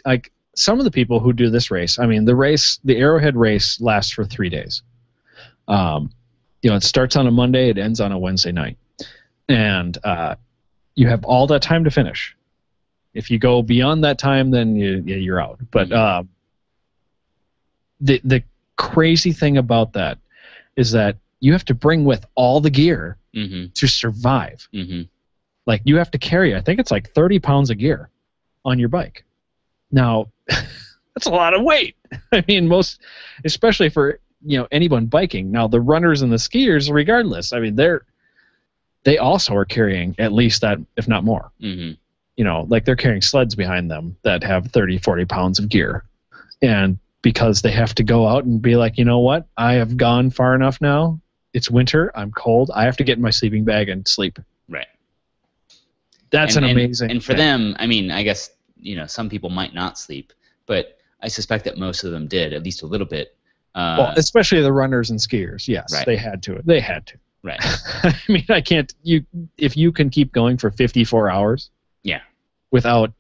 some of the people who do this race. I mean, the Arrowhead race lasts for 3 days. It starts on a Monday, it ends on a Wednesday night, and you have all that time to finish. If you go beyond that time, then you're out. But the crazy thing about that is that you have to bring with all the gear to survive. Like, you have to carry, I think it's like 30 pounds of gear on your bike. Now, that's a lot of weight. I mean, especially for anyone biking. Now, the runners and the skiers, regardless, I mean, they also are carrying at least that, if not more. Like, they're carrying sleds behind them that have 30, 40 pounds of gear. And because they have to go out and be like, you know what? I have gone far enough now. It's winter. I'm cold. I have to get in my sleeping bag and sleep. Right. That's an amazing And for them, I mean, I guess, some people might not sleep, but I suspect that most of them did, at least a little bit. Well, especially the runners and skiers. Yes, right. They had to. Right. I mean, I can't. If you can keep going for 54 hours. Yeah. Without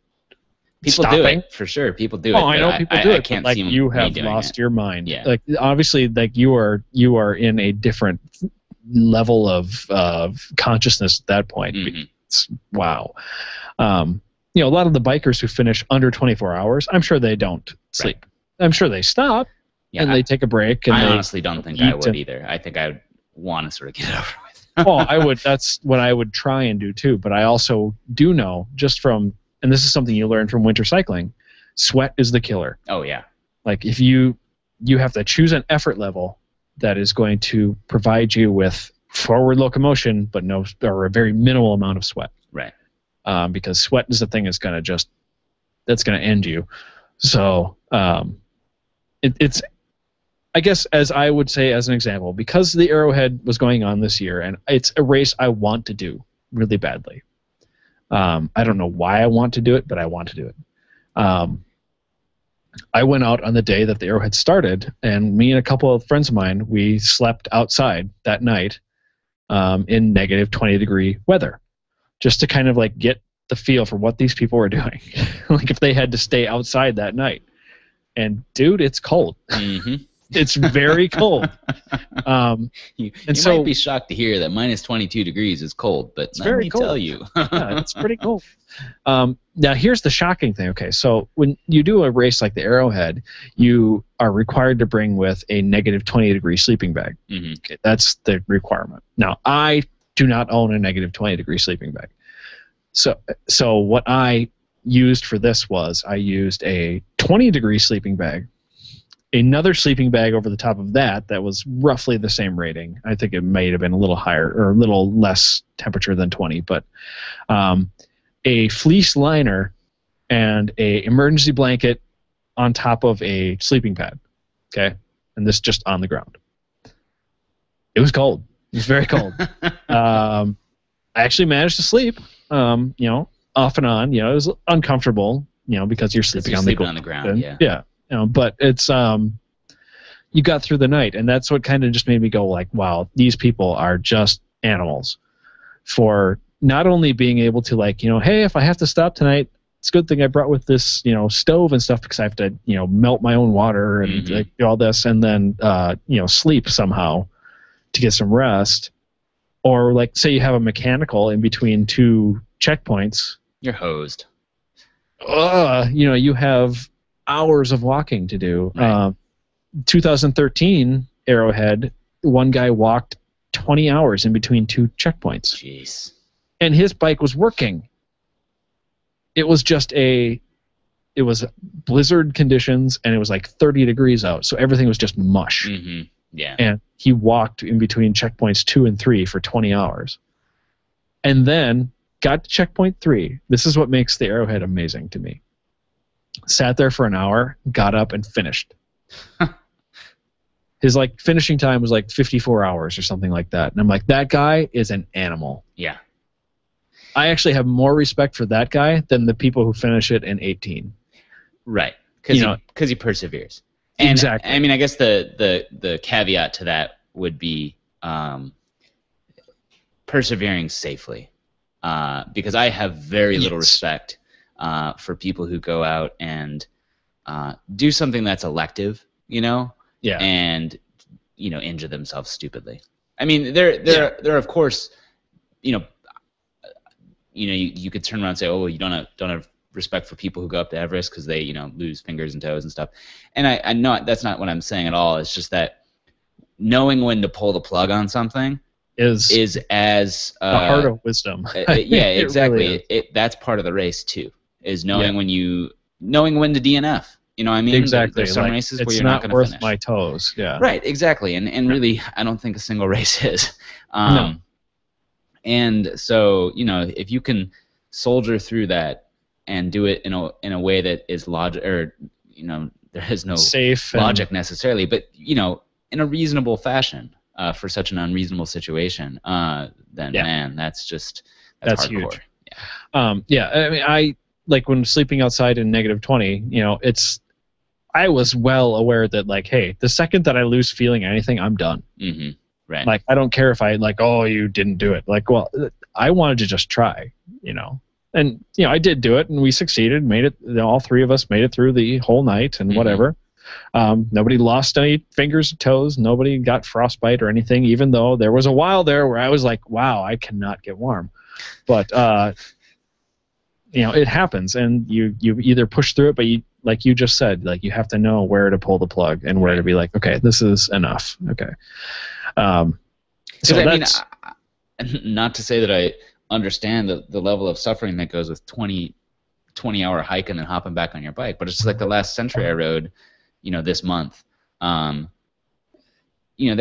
people stopping. Do it for sure. People do it. Oh, I know people do it. I can't like, see you have lost your mind. Yeah. Like, obviously, like you are in a different level of consciousness at that point. Wow. A lot of the bikers who finish under 24 hours, I'm sure they don't sleep. Right. I'm sure they stop and they take a break. And I honestly don't think I would either. I think I would want to sort of get it over with. Oh, I would. That's what I would try and do too. But I also do know, just from, and this is something you learn from winter cycling, sweat is the killer. Oh yeah. Like, if you have to choose an effort level that is going to provide you with forward locomotion, but or a very minimal amount of sweat. Right. Because sweat is the thing that's going to end you. So it's, I guess, as I would say as an example, because the Arrowhead was going on this year, and it's a race I want to do really badly. I don't know why I want to do it, but I want to do it. I went out on the day that the Arrowhead started, and me and a couple of friends of mine, we slept outside that night in negative 20-degree weather, just to kind of like get the feel for what these people were doing. Like, if they had to stay outside that night. And dude, it's cold. It's very cold. You might be shocked to hear that minus 22 degrees is cold, but let me tell you. Yeah, it's pretty cold. Now, here's the shocking thing. Okay, so when you do a race like the Arrowhead, you are required to bring with a negative 20-degree sleeping bag. Mm-hmm. Okay, that's the requirement. Now, I do not own a negative 20-degree sleeping bag. So what I used for this was I used a 20-degree sleeping bag, another sleeping bag over the top of that was roughly the same rating. I think it may have been a little higher or a little less temperature than 20, but a fleece liner and a emergency blanket on top of a sleeping pad. Okay, and this just on the ground. It was cold. It was very cold. I actually managed to sleep. Off and on. It was uncomfortable. Because you're sleeping on the ground. Yeah. But it's you got through the night, and that's what kind of just made me go like, wow, these people are just animals for not only being able to hey, if I have to stop tonight, it's a good thing I brought with this stove and stuff because I have to melt my own water and do all this, and then sleep somehow to get some rest, or say you have a mechanical in between two checkpoints, you're hosed. You have hours of walking to do. Right. 2013 Arrowhead, one guy walked 20 hours in between two checkpoints. Jeez. And his bike was working. It was blizzard conditions, and it was 30 degrees out, so everything was just mush. Mm-hmm. Yeah. And he walked in between checkpoints 2 and 3 for 20 hours. And then got to checkpoint 3. This is what makes the Arrowhead amazing to me. Sat there for an hour, got up, and finished. His finishing time was 54 hours or something like that. And I'm like, that guy is an animal. Yeah. I actually have more respect for that guy than the people who finish it in 18. Right. Because he perseveres. And, exactly. I mean, I guess the caveat to that would be persevering safely. Because I have very little respect for people who go out and do something that's elective, Yeah. and injure themselves stupidly. I mean, there are of course, you could turn around and say, oh, you don't have respect for people who go up to Everest because they lose fingers and toes and stuff. And I know that's not what I'm saying at all. It's just that knowing when to pull the plug on something is as the heart of wisdom. Yeah, exactly. Really that's part of the race too. Is knowing when to DNF. You know what I mean? Exactly. There's some races where you're not going to finish. It's not worth my toes. Yeah. Right. Exactly. And really, I don't think a single race is. No. And so if you can soldier through that and do it in a way that is logic, or there is no safe logic necessarily, but in a reasonable fashion for such an unreasonable situation, then man, that's hardcore. Huge. Yeah. I mean, I when sleeping outside in negative 20. I was well aware that hey, the second that I lose feeling anything, I'm done. Mm-hmm. Right. I don't care if I oh, you didn't do it. Well, I wanted to just try, and I did do it, and we succeeded. Made it. All three of us made it through the whole night, and whatever. Nobody lost any fingers or toes. Nobody got frostbite or anything. Even though there was a while there where I was like, wow, I cannot get warm. But it happens, and you either push through it, but you, like you just said, you have to know where to pull the plug and where to be okay, this is enough. Okay. So I mean, not to say that I understand the level of suffering that goes with 20-hour hike and then hopping back on your bike, but it's just the last century I rode, this month. There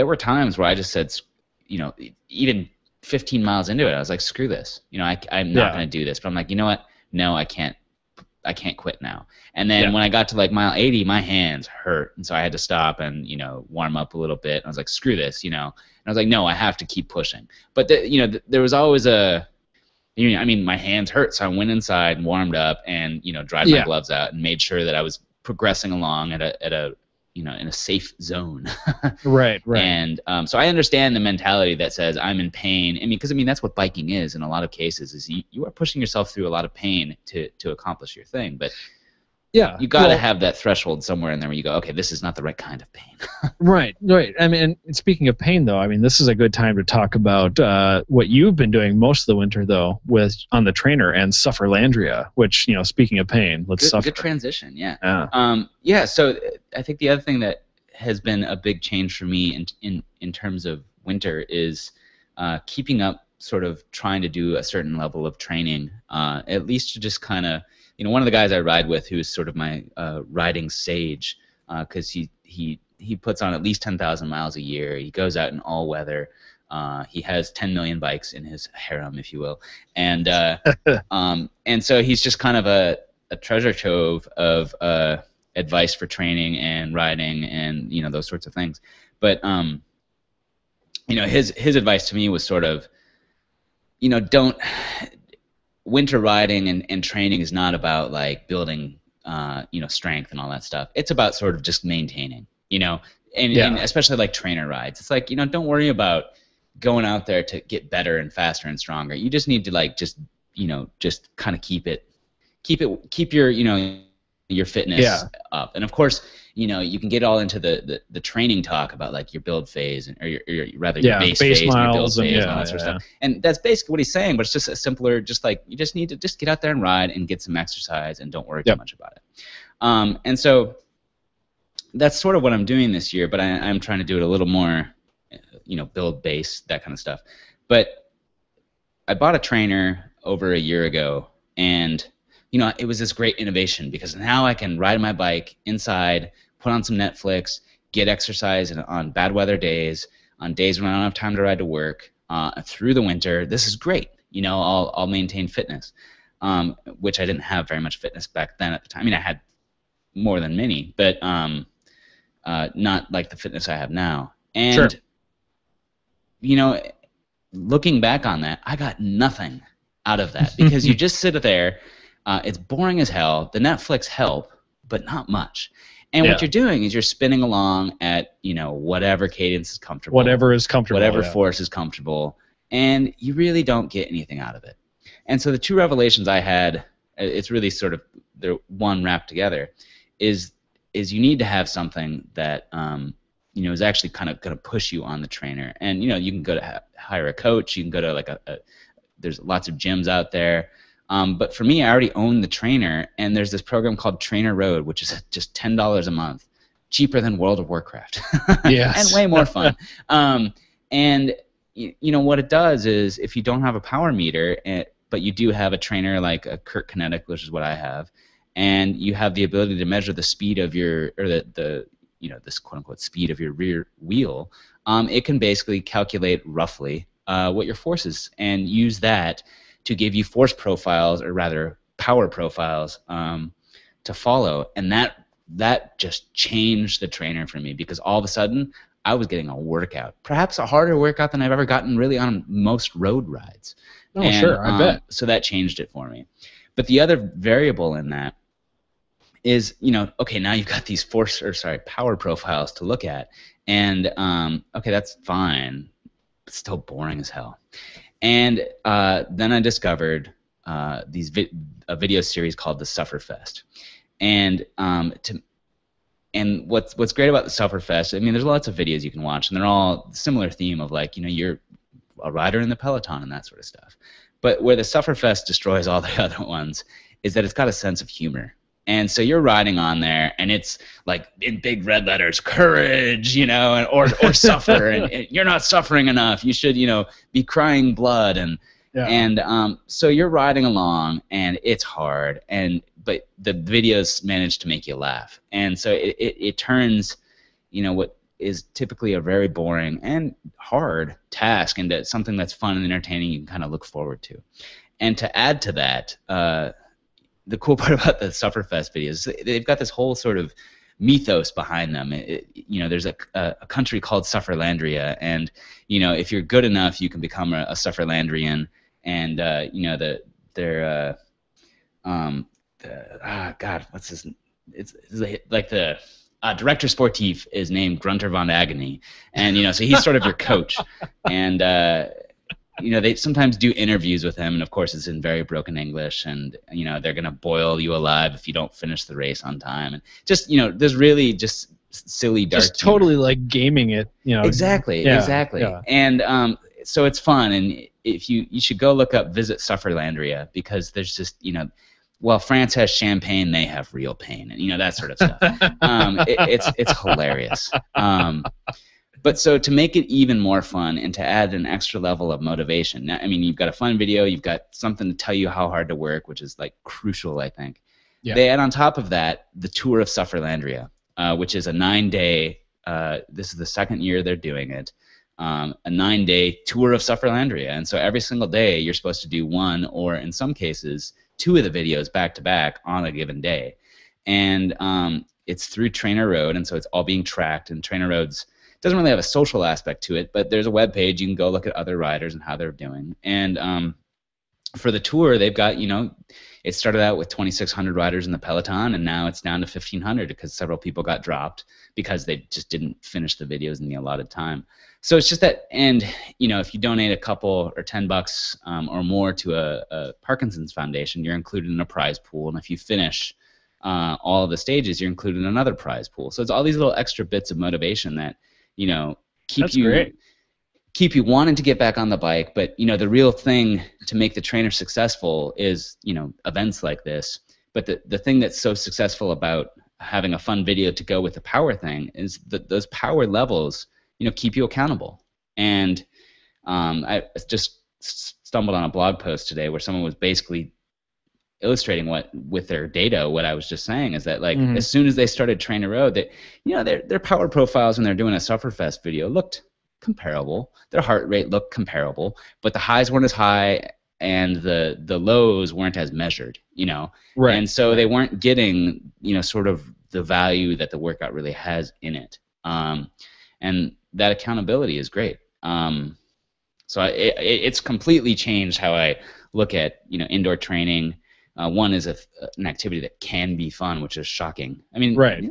were times where I just said, even 15 miles into it, I was like, screw this. I'm not going to do this. But I'm like, you know what? No, I can't quit now. And then when I got to mile 80, my hands hurt, and so I had to stop and warm up a little bit. I was like, screw this, And I was like, no, I have to keep pushing. But there was always my hands hurt, so I went inside and warmed up and dried my gloves out and made sure that I was progressing along at a in a safe zone. Right. And so I understand the mentality that says I'm in pain. Because that's what biking is in a lot of cases, is you are pushing yourself through a lot of pain to accomplish your thing. But Yeah, you got to have that threshold somewhere in there where you go, okay, this is not the right kind of pain. Right. I mean, and speaking of pain, though, I mean, this is a good time to talk about what you've been doing most of the winter, though, with on the trainer and Sufferlandria, which, speaking of pain, let's suffer. Good transition, yeah. So I think the other thing that has been a big change for me in terms of winter is keeping up, sort of trying to do a certain level of training, at least to just kind of, one of the guys I ride with, who is sort of my riding sage, because he puts on at least 10,000 miles a year. He goes out in all weather. He has 10 million bikes in his harem, if you will, and so he's just kind of a treasure trove of advice for training and riding and those sorts of things. But his advice to me was sort of, don't. Winter riding and training is not about like building strength and all that stuff. It's about sort of just maintaining, and especially like trainer rides. It's like, don't worry about going out there to get better and faster and stronger. You just need to like just kind of keep your fitness up. And of course, you can get all into the training talk about like your build phase or your base phase and your build phase and all that sort of stuff. And that's basically what he's saying, but it's just a simpler, just like you just need to just get out there and ride and get some exercise and don't worry too much about it. And so that's sort of what I'm doing this year, but I'm trying to do it a little more, build base, that kind of stuff. But I bought a trainer over a year ago, and it was this great innovation because now I can ride my bike inside, put on some Netflix, get exercise on bad weather days, on days when I don't have time to ride to work, through the winter. This is great. I'll maintain fitness, which I didn't have very much fitness back then at the time. I mean, I had more than many, but not like the fitness I have now. And, looking back on that, I got nothing out of that because you just sit there. It's boring as hell. The Netflix help, but not much. And what you're doing is you're spinning along at, whatever cadence is comfortable. Whatever is comfortable. Whatever force is comfortable. And you really don't get anything out of it. And so the two revelations I had, it's really sort of they're one wrapped together, is you need to have something that, is actually kind of going to push you on the trainer. And, you can go to hire a coach. You can go to there's lots of gyms out there. But for me, I already own the trainer, and there's this program called Trainer Road, which is just $10 a month, cheaper than World of Warcraft, and way more fun. And what it does is, if you don't have a power meter, but you do have a trainer like a Kurt Kinetic, which is what I have, and you have the ability to measure the speed of this quote unquote speed of your rear wheel, it can basically calculate roughly what your force is and use that to give you force profiles, or rather power profiles, to follow. And that just changed the trainer for me, because all of a sudden I was getting a workout, perhaps a harder workout than I've ever gotten really on most road rides. Oh, sure, I bet. So that changed it for me. But the other variable in that is, okay, now you've got these power profiles to look at, and okay, that's fine, but still boring as hell. And then I discovered a video series called the Sufferfest, and what's great about the Sufferfest, I mean, there's lots of videos you can watch, and they're all similar theme of like, you're a rider in the peloton and that sort of stuff. But where the Sufferfest destroys all the other ones is that it's got a sense of humor. And so you're riding on there, and it's like in big red letters, courage, or suffer, and you're not suffering enough. You should, be crying blood, and so you're riding along, and it's hard, but the videos manage to make you laugh, and so it turns, what is typically a very boring and hard task into something that's fun and entertaining you can kind of look forward to. And to add to that, the cool part about the Sufferfest videos, they've got this whole sort of mythos behind them. There's a country called Sufferlandria, and if you're good enough, you can become a Sufferlandrian, and what's his? It's like the director sportif is named Grunter von Agony, and so he's sort of your coach, and they sometimes do interviews with him, and of course it's in very broken English, and they're gonna boil you alive if you don't finish the race on time, and just there's really just silly dark just totally humor. Like gaming it, Exactly. Yeah. And so it's fun, and if you should go look up Visit Sufferlandria, because there's just well, France has champagne, they have real pain, and that sort of stuff. It's hilarious. But so to make it even more fun and to add an extra level of motivation, now, I mean, you've got a fun video, you've got something to tell you how hard to work, which is like crucial, I think. Yeah. They add on top of that the Tour of Sufferlandria, which is a 9-day. This is the second year they're doing it. A 9-day tour of Sufferlandria, and so every single day you're supposed to do one, or in some cases, 2 of the videos back to back on a given day, and it's through Trainer Road, and so it's all being tracked. And Trainer Road's doesn't really have a social aspect to it, but there's a web page you can go look at other riders and how they're doing. And for the tour, they've got it started out with 2,600 riders in the peloton, and now it's down to 1,500 because several people got dropped because they just didn't finish the videos in the allotted time. So it's just that, and if you donate a couple or $10 or more to a Parkinson's Foundation, you're included in a prize pool, and if you finish all of the stages, you're included in another prize pool. So it's all these little extra bits of motivation that keep you wanting to get back on the bike. But the real thing to make the trainer successful is events like this. But the thing that's so successful about having a fun video to go with the power thing is that those power levels keep you accountable. And I just stumbled on a blog post today where someone was basically illustrating with their data what I was just saying, is that as soon as they started Trainer Road, that their power profiles when they're doing a Sufferfest video looked comparable, their heart rate looked comparable, but the highs weren't as high and the lows weren't as measured, right. And so they weren't getting sort of the value that the workout really has in it, and that accountability is great. So it's completely changed how I look at indoor training. One is an activity that can be fun, which is shocking. I mean, right.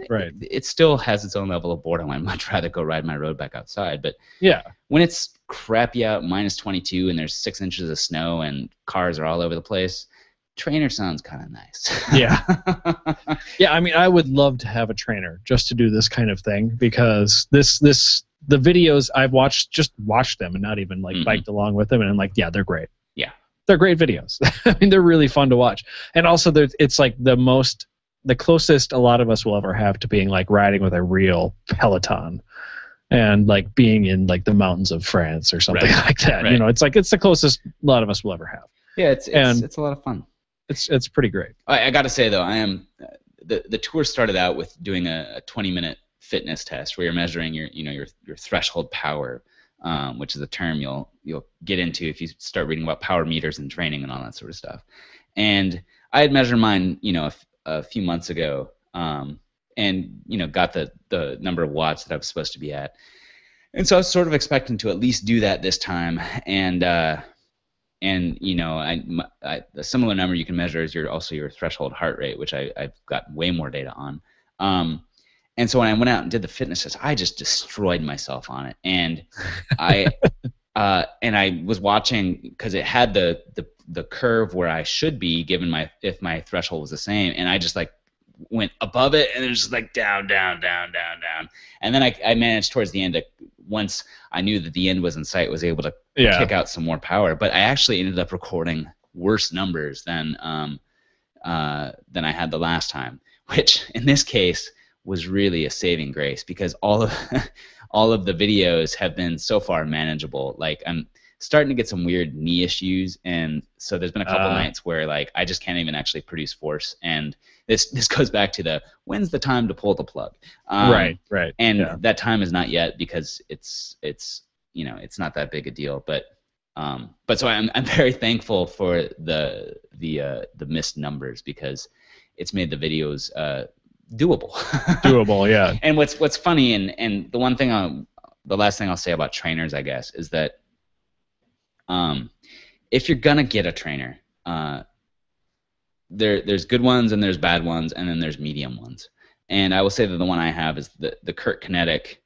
It still has its own level of boredom. I'd much rather go ride my road bike outside. But yeah, when it's crappy out, -22, and there's 6 inches of snow and cars are all over the place, trainer sounds kind of nice. Yeah. Yeah, I mean, I would love to have a trainer just to do this kind of thing, because the videos I've watched, just watched them and not even biked along with them, and I'm like, yeah, they're great. Yeah. They're great videos. I mean, they're really fun to watch. And also, it's like the closest a lot of us will ever have to being riding with a real peloton, and being in the mountains of France or something like that. Right. It's the closest a lot of us will ever have. Yeah, it's a lot of fun. It's pretty great. I got to say though, I am the tour started out with doing a 20-minute fitness test where you're measuring your threshold power. Which is a term you'll get into if you start reading about power meters and training and all that sort of stuff. And I had measured mine, a few months ago, and got the number of watts that I was supposed to be at. And so I was sort of expecting to at least do that this time. And a similar number you can measure is your threshold heart rate, which I've got way more data on. And so when I went out and did the fitness test, I just destroyed myself on it. And I was watching, because it had the curve where I should be given if my threshold was the same, and I just went above it, and it was just down, down, down, down, down. And then I managed towards the end, once I knew that the end was in sight, was able to kick out some more power. But I actually ended up recording worse numbers than I had the last time, which in this case was really a saving grace, because all of the videos have been so far manageable. I'm starting to get some weird knee issues, and so there's been a couple nights where I just can't even actually produce force, and this goes back to when's the time to pull the plug. Right. And that time is not yet, because it's not that big a deal, but so I'm very thankful for the missed numbers, because it's made the videos doable, yeah. And what's funny, and the last thing I'll say about trainers, I guess, is that if you're gonna get a trainer, there's good ones and there's bad ones, and then there's medium ones. And I will say that the one I have is the Kurt Kinetic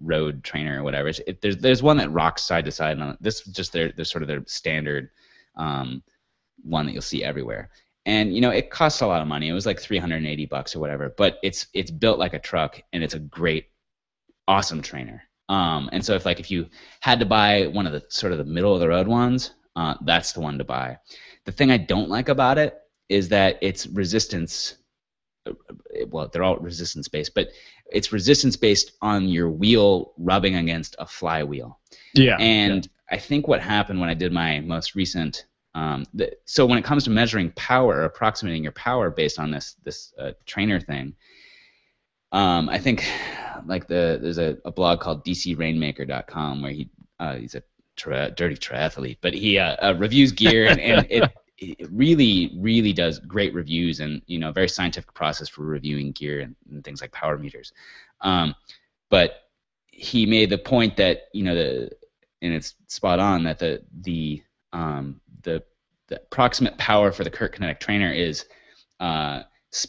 road trainer or whatever. There's one that rocks side to side. This is just their sort of their standard one that you'll see everywhere. And it costs a lot of money. It was like $380 or whatever. But it's built like a truck, and it's a great, awesome trainer. And so if you had to buy one of the sort of the middle of the road ones, that's the one to buy. The thing I don't like about it is that it's resistance. Well, they're all resistance based, but it's resistance based on your wheel rubbing against a flywheel. Yeah. And I think what happened when I did my most recent, so when it comes to measuring power, or approximating your power based on this trainer thing, I think there's a blog called DCRainmaker.com where he's a dirty triathlete, but he reviews gear and it really, really does great reviews, and very scientific process for reviewing gear and things like power meters. But he made the point that and it's spot on, that the approximate power for the Kurt Kinetic trainer is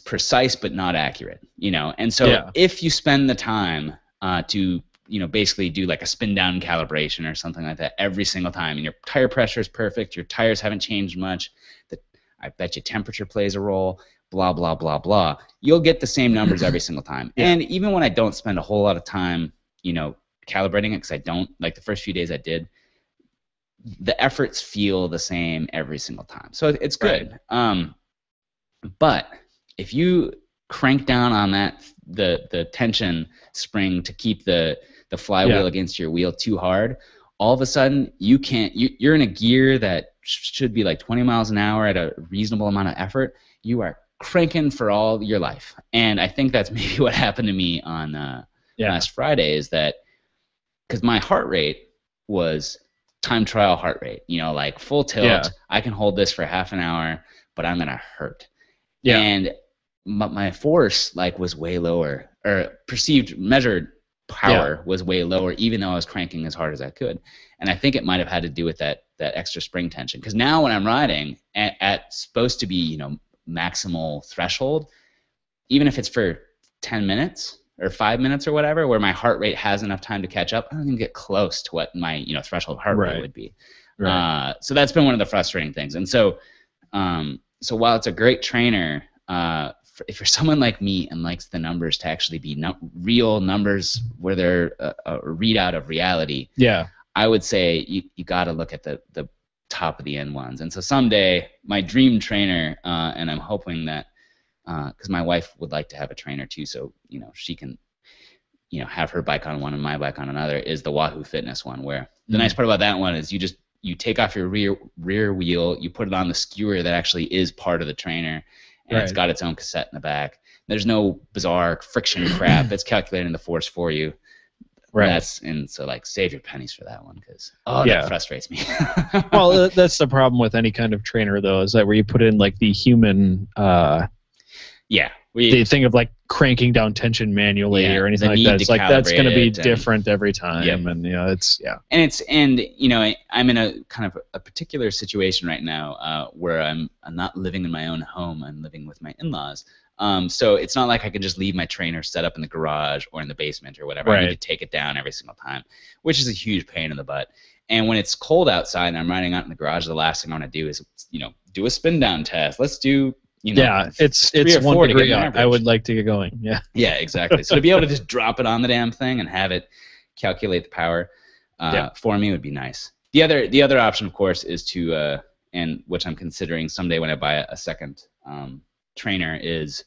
precise but not accurate. And so if you spend the time to basically do like a spin down calibration or something like that every single time, and your tire pressure is perfect, your tires haven't changed much, I bet you temperature plays a role, blah, blah, blah, blah, you'll get the same numbers every single time. Yeah. And even when I don't spend a whole lot of time, calibrating it, because I don't, like the first few days I did, the efforts feel the same every single time. So it's good. Right. But if you crank down on the tension spring to keep the flywheel against your wheel too hard, all of a sudden you're in a gear that should be like 20 miles an hour at a reasonable amount of effort. You are cranking for all your life. And I think that's maybe what happened to me on last Friday, is that because my heart rate was time trial heart rate, like full tilt, I can hold this for half an hour, but I'm going to hurt. Yeah. And my force was way lower, or perceived measured power was way lower, even though I was cranking as hard as I could. And I think it might have had to do with that extra spring tension. Because now when I'm riding at supposed to be maximal threshold, even if it's for 10 minutes or 5 minutes or whatever, where my heart rate has enough time to catch up, I don't even get close to what my threshold heart rate would be. Right. So that's been one of the frustrating things. And so while it's a great trainer, if you're someone like me and likes the numbers to actually be real numbers where they're a readout of reality, I would say you got to look at the top of the end ones. And so someday, my dream trainer, and I'm hoping that, because my wife would like to have a trainer too, so she can have her bike on one and my bike on another, is the Wahoo Fitness one, where the nice part about that one is you take off your rear wheel, you put it on the skewer that actually is part of the trainer, and it's got its own cassette in the back. There's no bizarre friction crap. It's calculating the force for you. Right. So save your pennies for that one, because that frustrates me. Well, that's the problem with any kind of trainer, though, is that where you put in the human the thing of cranking down tension manually or anything like that. It's that's going to be different every time, and I'm in a kind of a particular situation right now where I'm not living in my own home. I'm living with my in-laws. So it's not like I can just leave my trainer set up in the garage or in the basement or whatever. I need to take it down every single time, which is a huge pain in the butt. And when it's cold outside and I'm riding out in the garage, the last thing I want to do is do a spin down test. Let's do it's 1 degree. I would like to get going. Yeah, exactly. So to be able to just drop it on the damn thing and have it calculate the power for me would be nice. The other option, of course, is to and which I'm considering someday when I buy a second trainer, is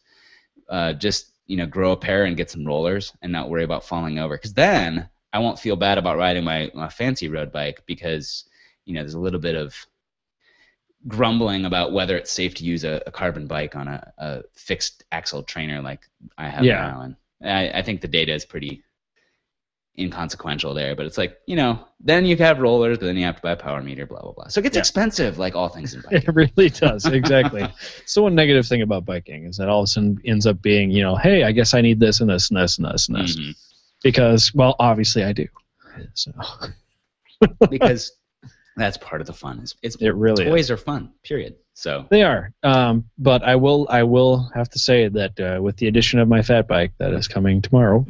just grow a pair and get some rollers and not worry about falling over, because then I won't feel bad about riding my fancy road bike, because there's a little bit of grumbling about whether it's safe to use a carbon bike on a fixed axle trainer like I have now, and I think the data is pretty inconsequential there, but it's then you have rollers, but then you have to buy a power meter, blah blah blah. So it gets expensive, like all things in biking. It really does, exactly. So one negative thing about biking is that all of a sudden ends up being, hey, I guess I need this and this and this and this and this, because, well, obviously I do. So because That's part of the fun. It really toys are fun. Period. So they are. But I will have to say that with the addition of my fat bike that is coming tomorrow,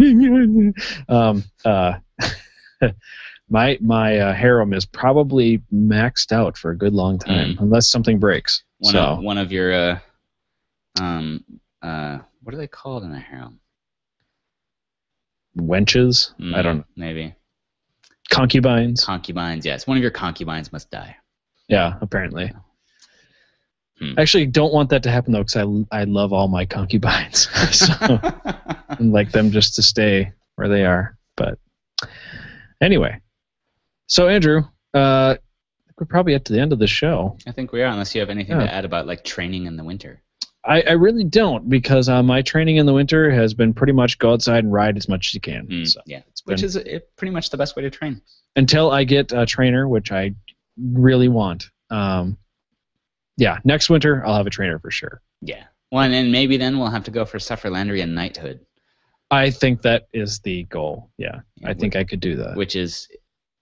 my harem is probably maxed out for a good long time, unless something breaks. One of your what are they called in a harem? Wenches? I don't know. Maybe. Concubines? Concubines, yes. One of your concubines must die. Yeah, apparently. I actually don't want that to happen, though, because I love all my concubines. So I'd like them just to stay where they are. But anyway. So, Andrew, we're probably at the end of the show. I think we are, unless you have anything to add about like training in the winter. I really don't, because my training in the winter has been pretty much go outside and ride as much as you can. So which is pretty much the best way to train. Until I get a trainer, which I really want. Next winter I'll have a trainer for sure. Yeah. Well, and then maybe then we'll have to go for Sufferlandria Knighthood. I think that is the goal. Yeah, I think I could do that. Which is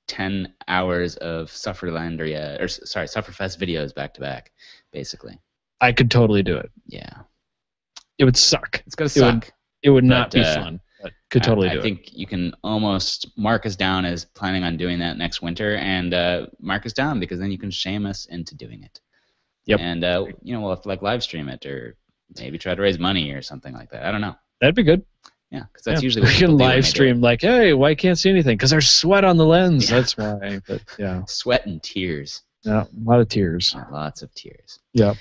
10 hours of Sufferfest videos back to back, basically. I could totally do it. Yeah. It would suck. It's going to suck. It would not be fun, but could totally do it. I think you can almost mark us down as planning on doing that next winter, and mark us down, because then you can shame us into doing it. Yep. And, we'll have to like live stream it, or maybe try to raise money or something like that. I don't know. That'd be good. Yeah, because that's usually what we can live stream like, hey, why can't see anything? Because there's sweat on the lens. Yeah. That's why. But yeah, sweat and tears. Yeah, a lot of tears. Lots of tears. Yep.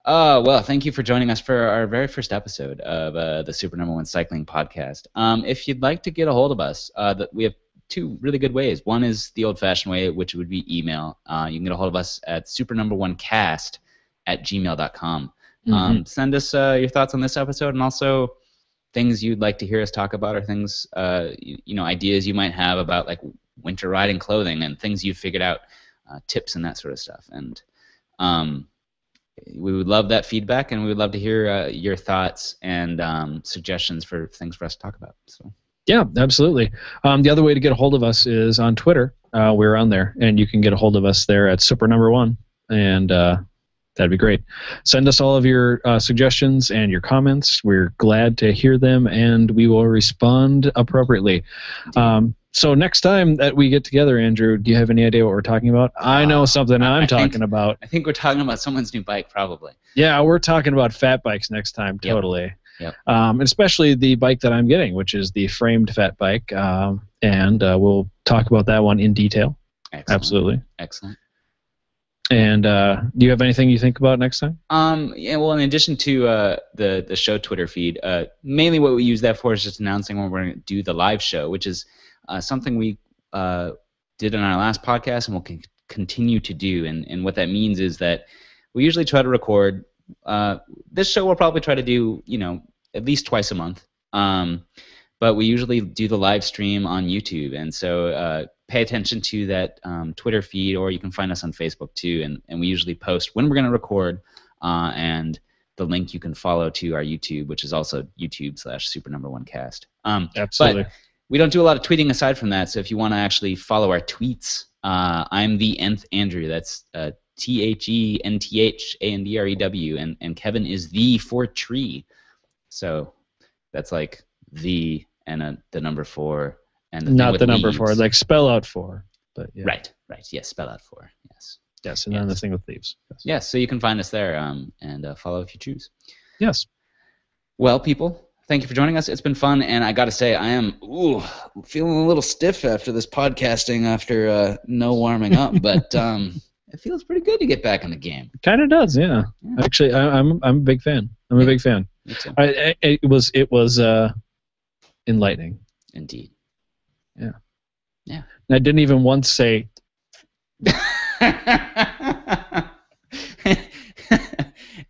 Well, thank you for joining us for our very first episode of the Super Number One Cycling Podcast. If you'd like to get a hold of us, we have two really good ways. One is the old-fashioned way, which would be email. You can get a hold of us at supernumber1cast@gmail.com. Send us your thoughts on this episode, and also things you'd like to hear us talk about, or things, ideas you might have about like winter riding clothing and things you've figured out, tips and that sort of stuff. And we would love that feedback, and we would love to hear your thoughts and suggestions for things for us to talk about. So. Yeah, absolutely. The other way to get a hold of us is on Twitter. We're on there, and you can get a hold of us there at supernumber1, and that'd be great. Send us all of your suggestions and your comments. We're glad to hear them, and we will respond appropriately. So next time that we get together, Andrew, do you have any idea what we're talking about? I know something I'm talking about. I think we're talking about someone's new bike, probably. Yeah, we're talking about fat bikes next time, totally. Yep. Especially the bike that I'm getting, which is the framed fat bike, and we'll talk about that one in detail. Excellent. Absolutely. Excellent. And do you have anything you think about next time? Yeah. Well, in addition to the show Twitter feed, mainly what we use that for is just announcing when we're going to do the live show, which is something we did in our last podcast and will continue to do. And what that means is that we usually try to record. This show we'll probably try to do, at least twice a month. But we usually do the live stream on YouTube, and so pay attention to that Twitter feed, or you can find us on Facebook too. And we usually post when we're going to record, and the link you can follow to our YouTube, which is also YouTube/SuperNumber1Cast. Absolutely. But we don't do a lot of tweeting aside from that. So if you want to actually follow our tweets, I'm the Nth Andrew. That's THENTHANDREW, and Kevin is the 4tree. So that's like the and the number 4 and the not the number leaves. 4, like spell out 4. But yeah. Right. Yes, spell out 4. Yes. And then the thing with leaves. Yes. So you can find us there, and follow if you choose. Yes. Well, people, thank you for joining us. It's been fun, and I got to say, I am feeling a little stiff after this podcasting, after no warming up, but it feels pretty good to get back in the game. It kind of does, yeah. Actually, I'm a big fan. I'm a big fan. Me too. It was enlightening. Indeed. Yeah. Yeah. And I didn't even once say.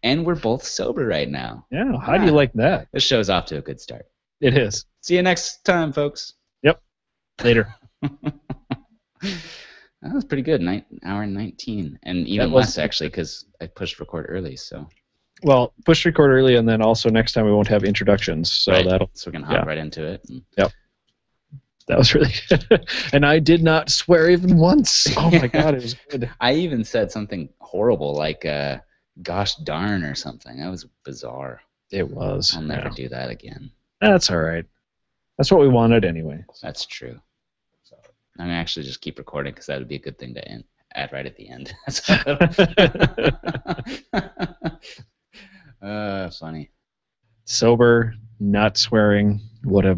And we're both sober right now. Yeah. How do you like that? This show's off to a good start. It is. See you next time, folks. Yep. Later. That was pretty good. Hour and 19, and even less actually, because I pushed record early. So. Well, push record early, and then also next time we won't have introductions, so right. that'll. So we can hop right into it. Yep. That was really good. And I did not swear even once. Oh my God, it was good. I even said something horrible like gosh darn or something. That was bizarre. It was. I'll never do that again. That's all right. That's what we wanted anyway. That's true. So I'm going to actually just keep recording because that would be a good thing to add right at the end. Funny. Sober, not swearing, whatever.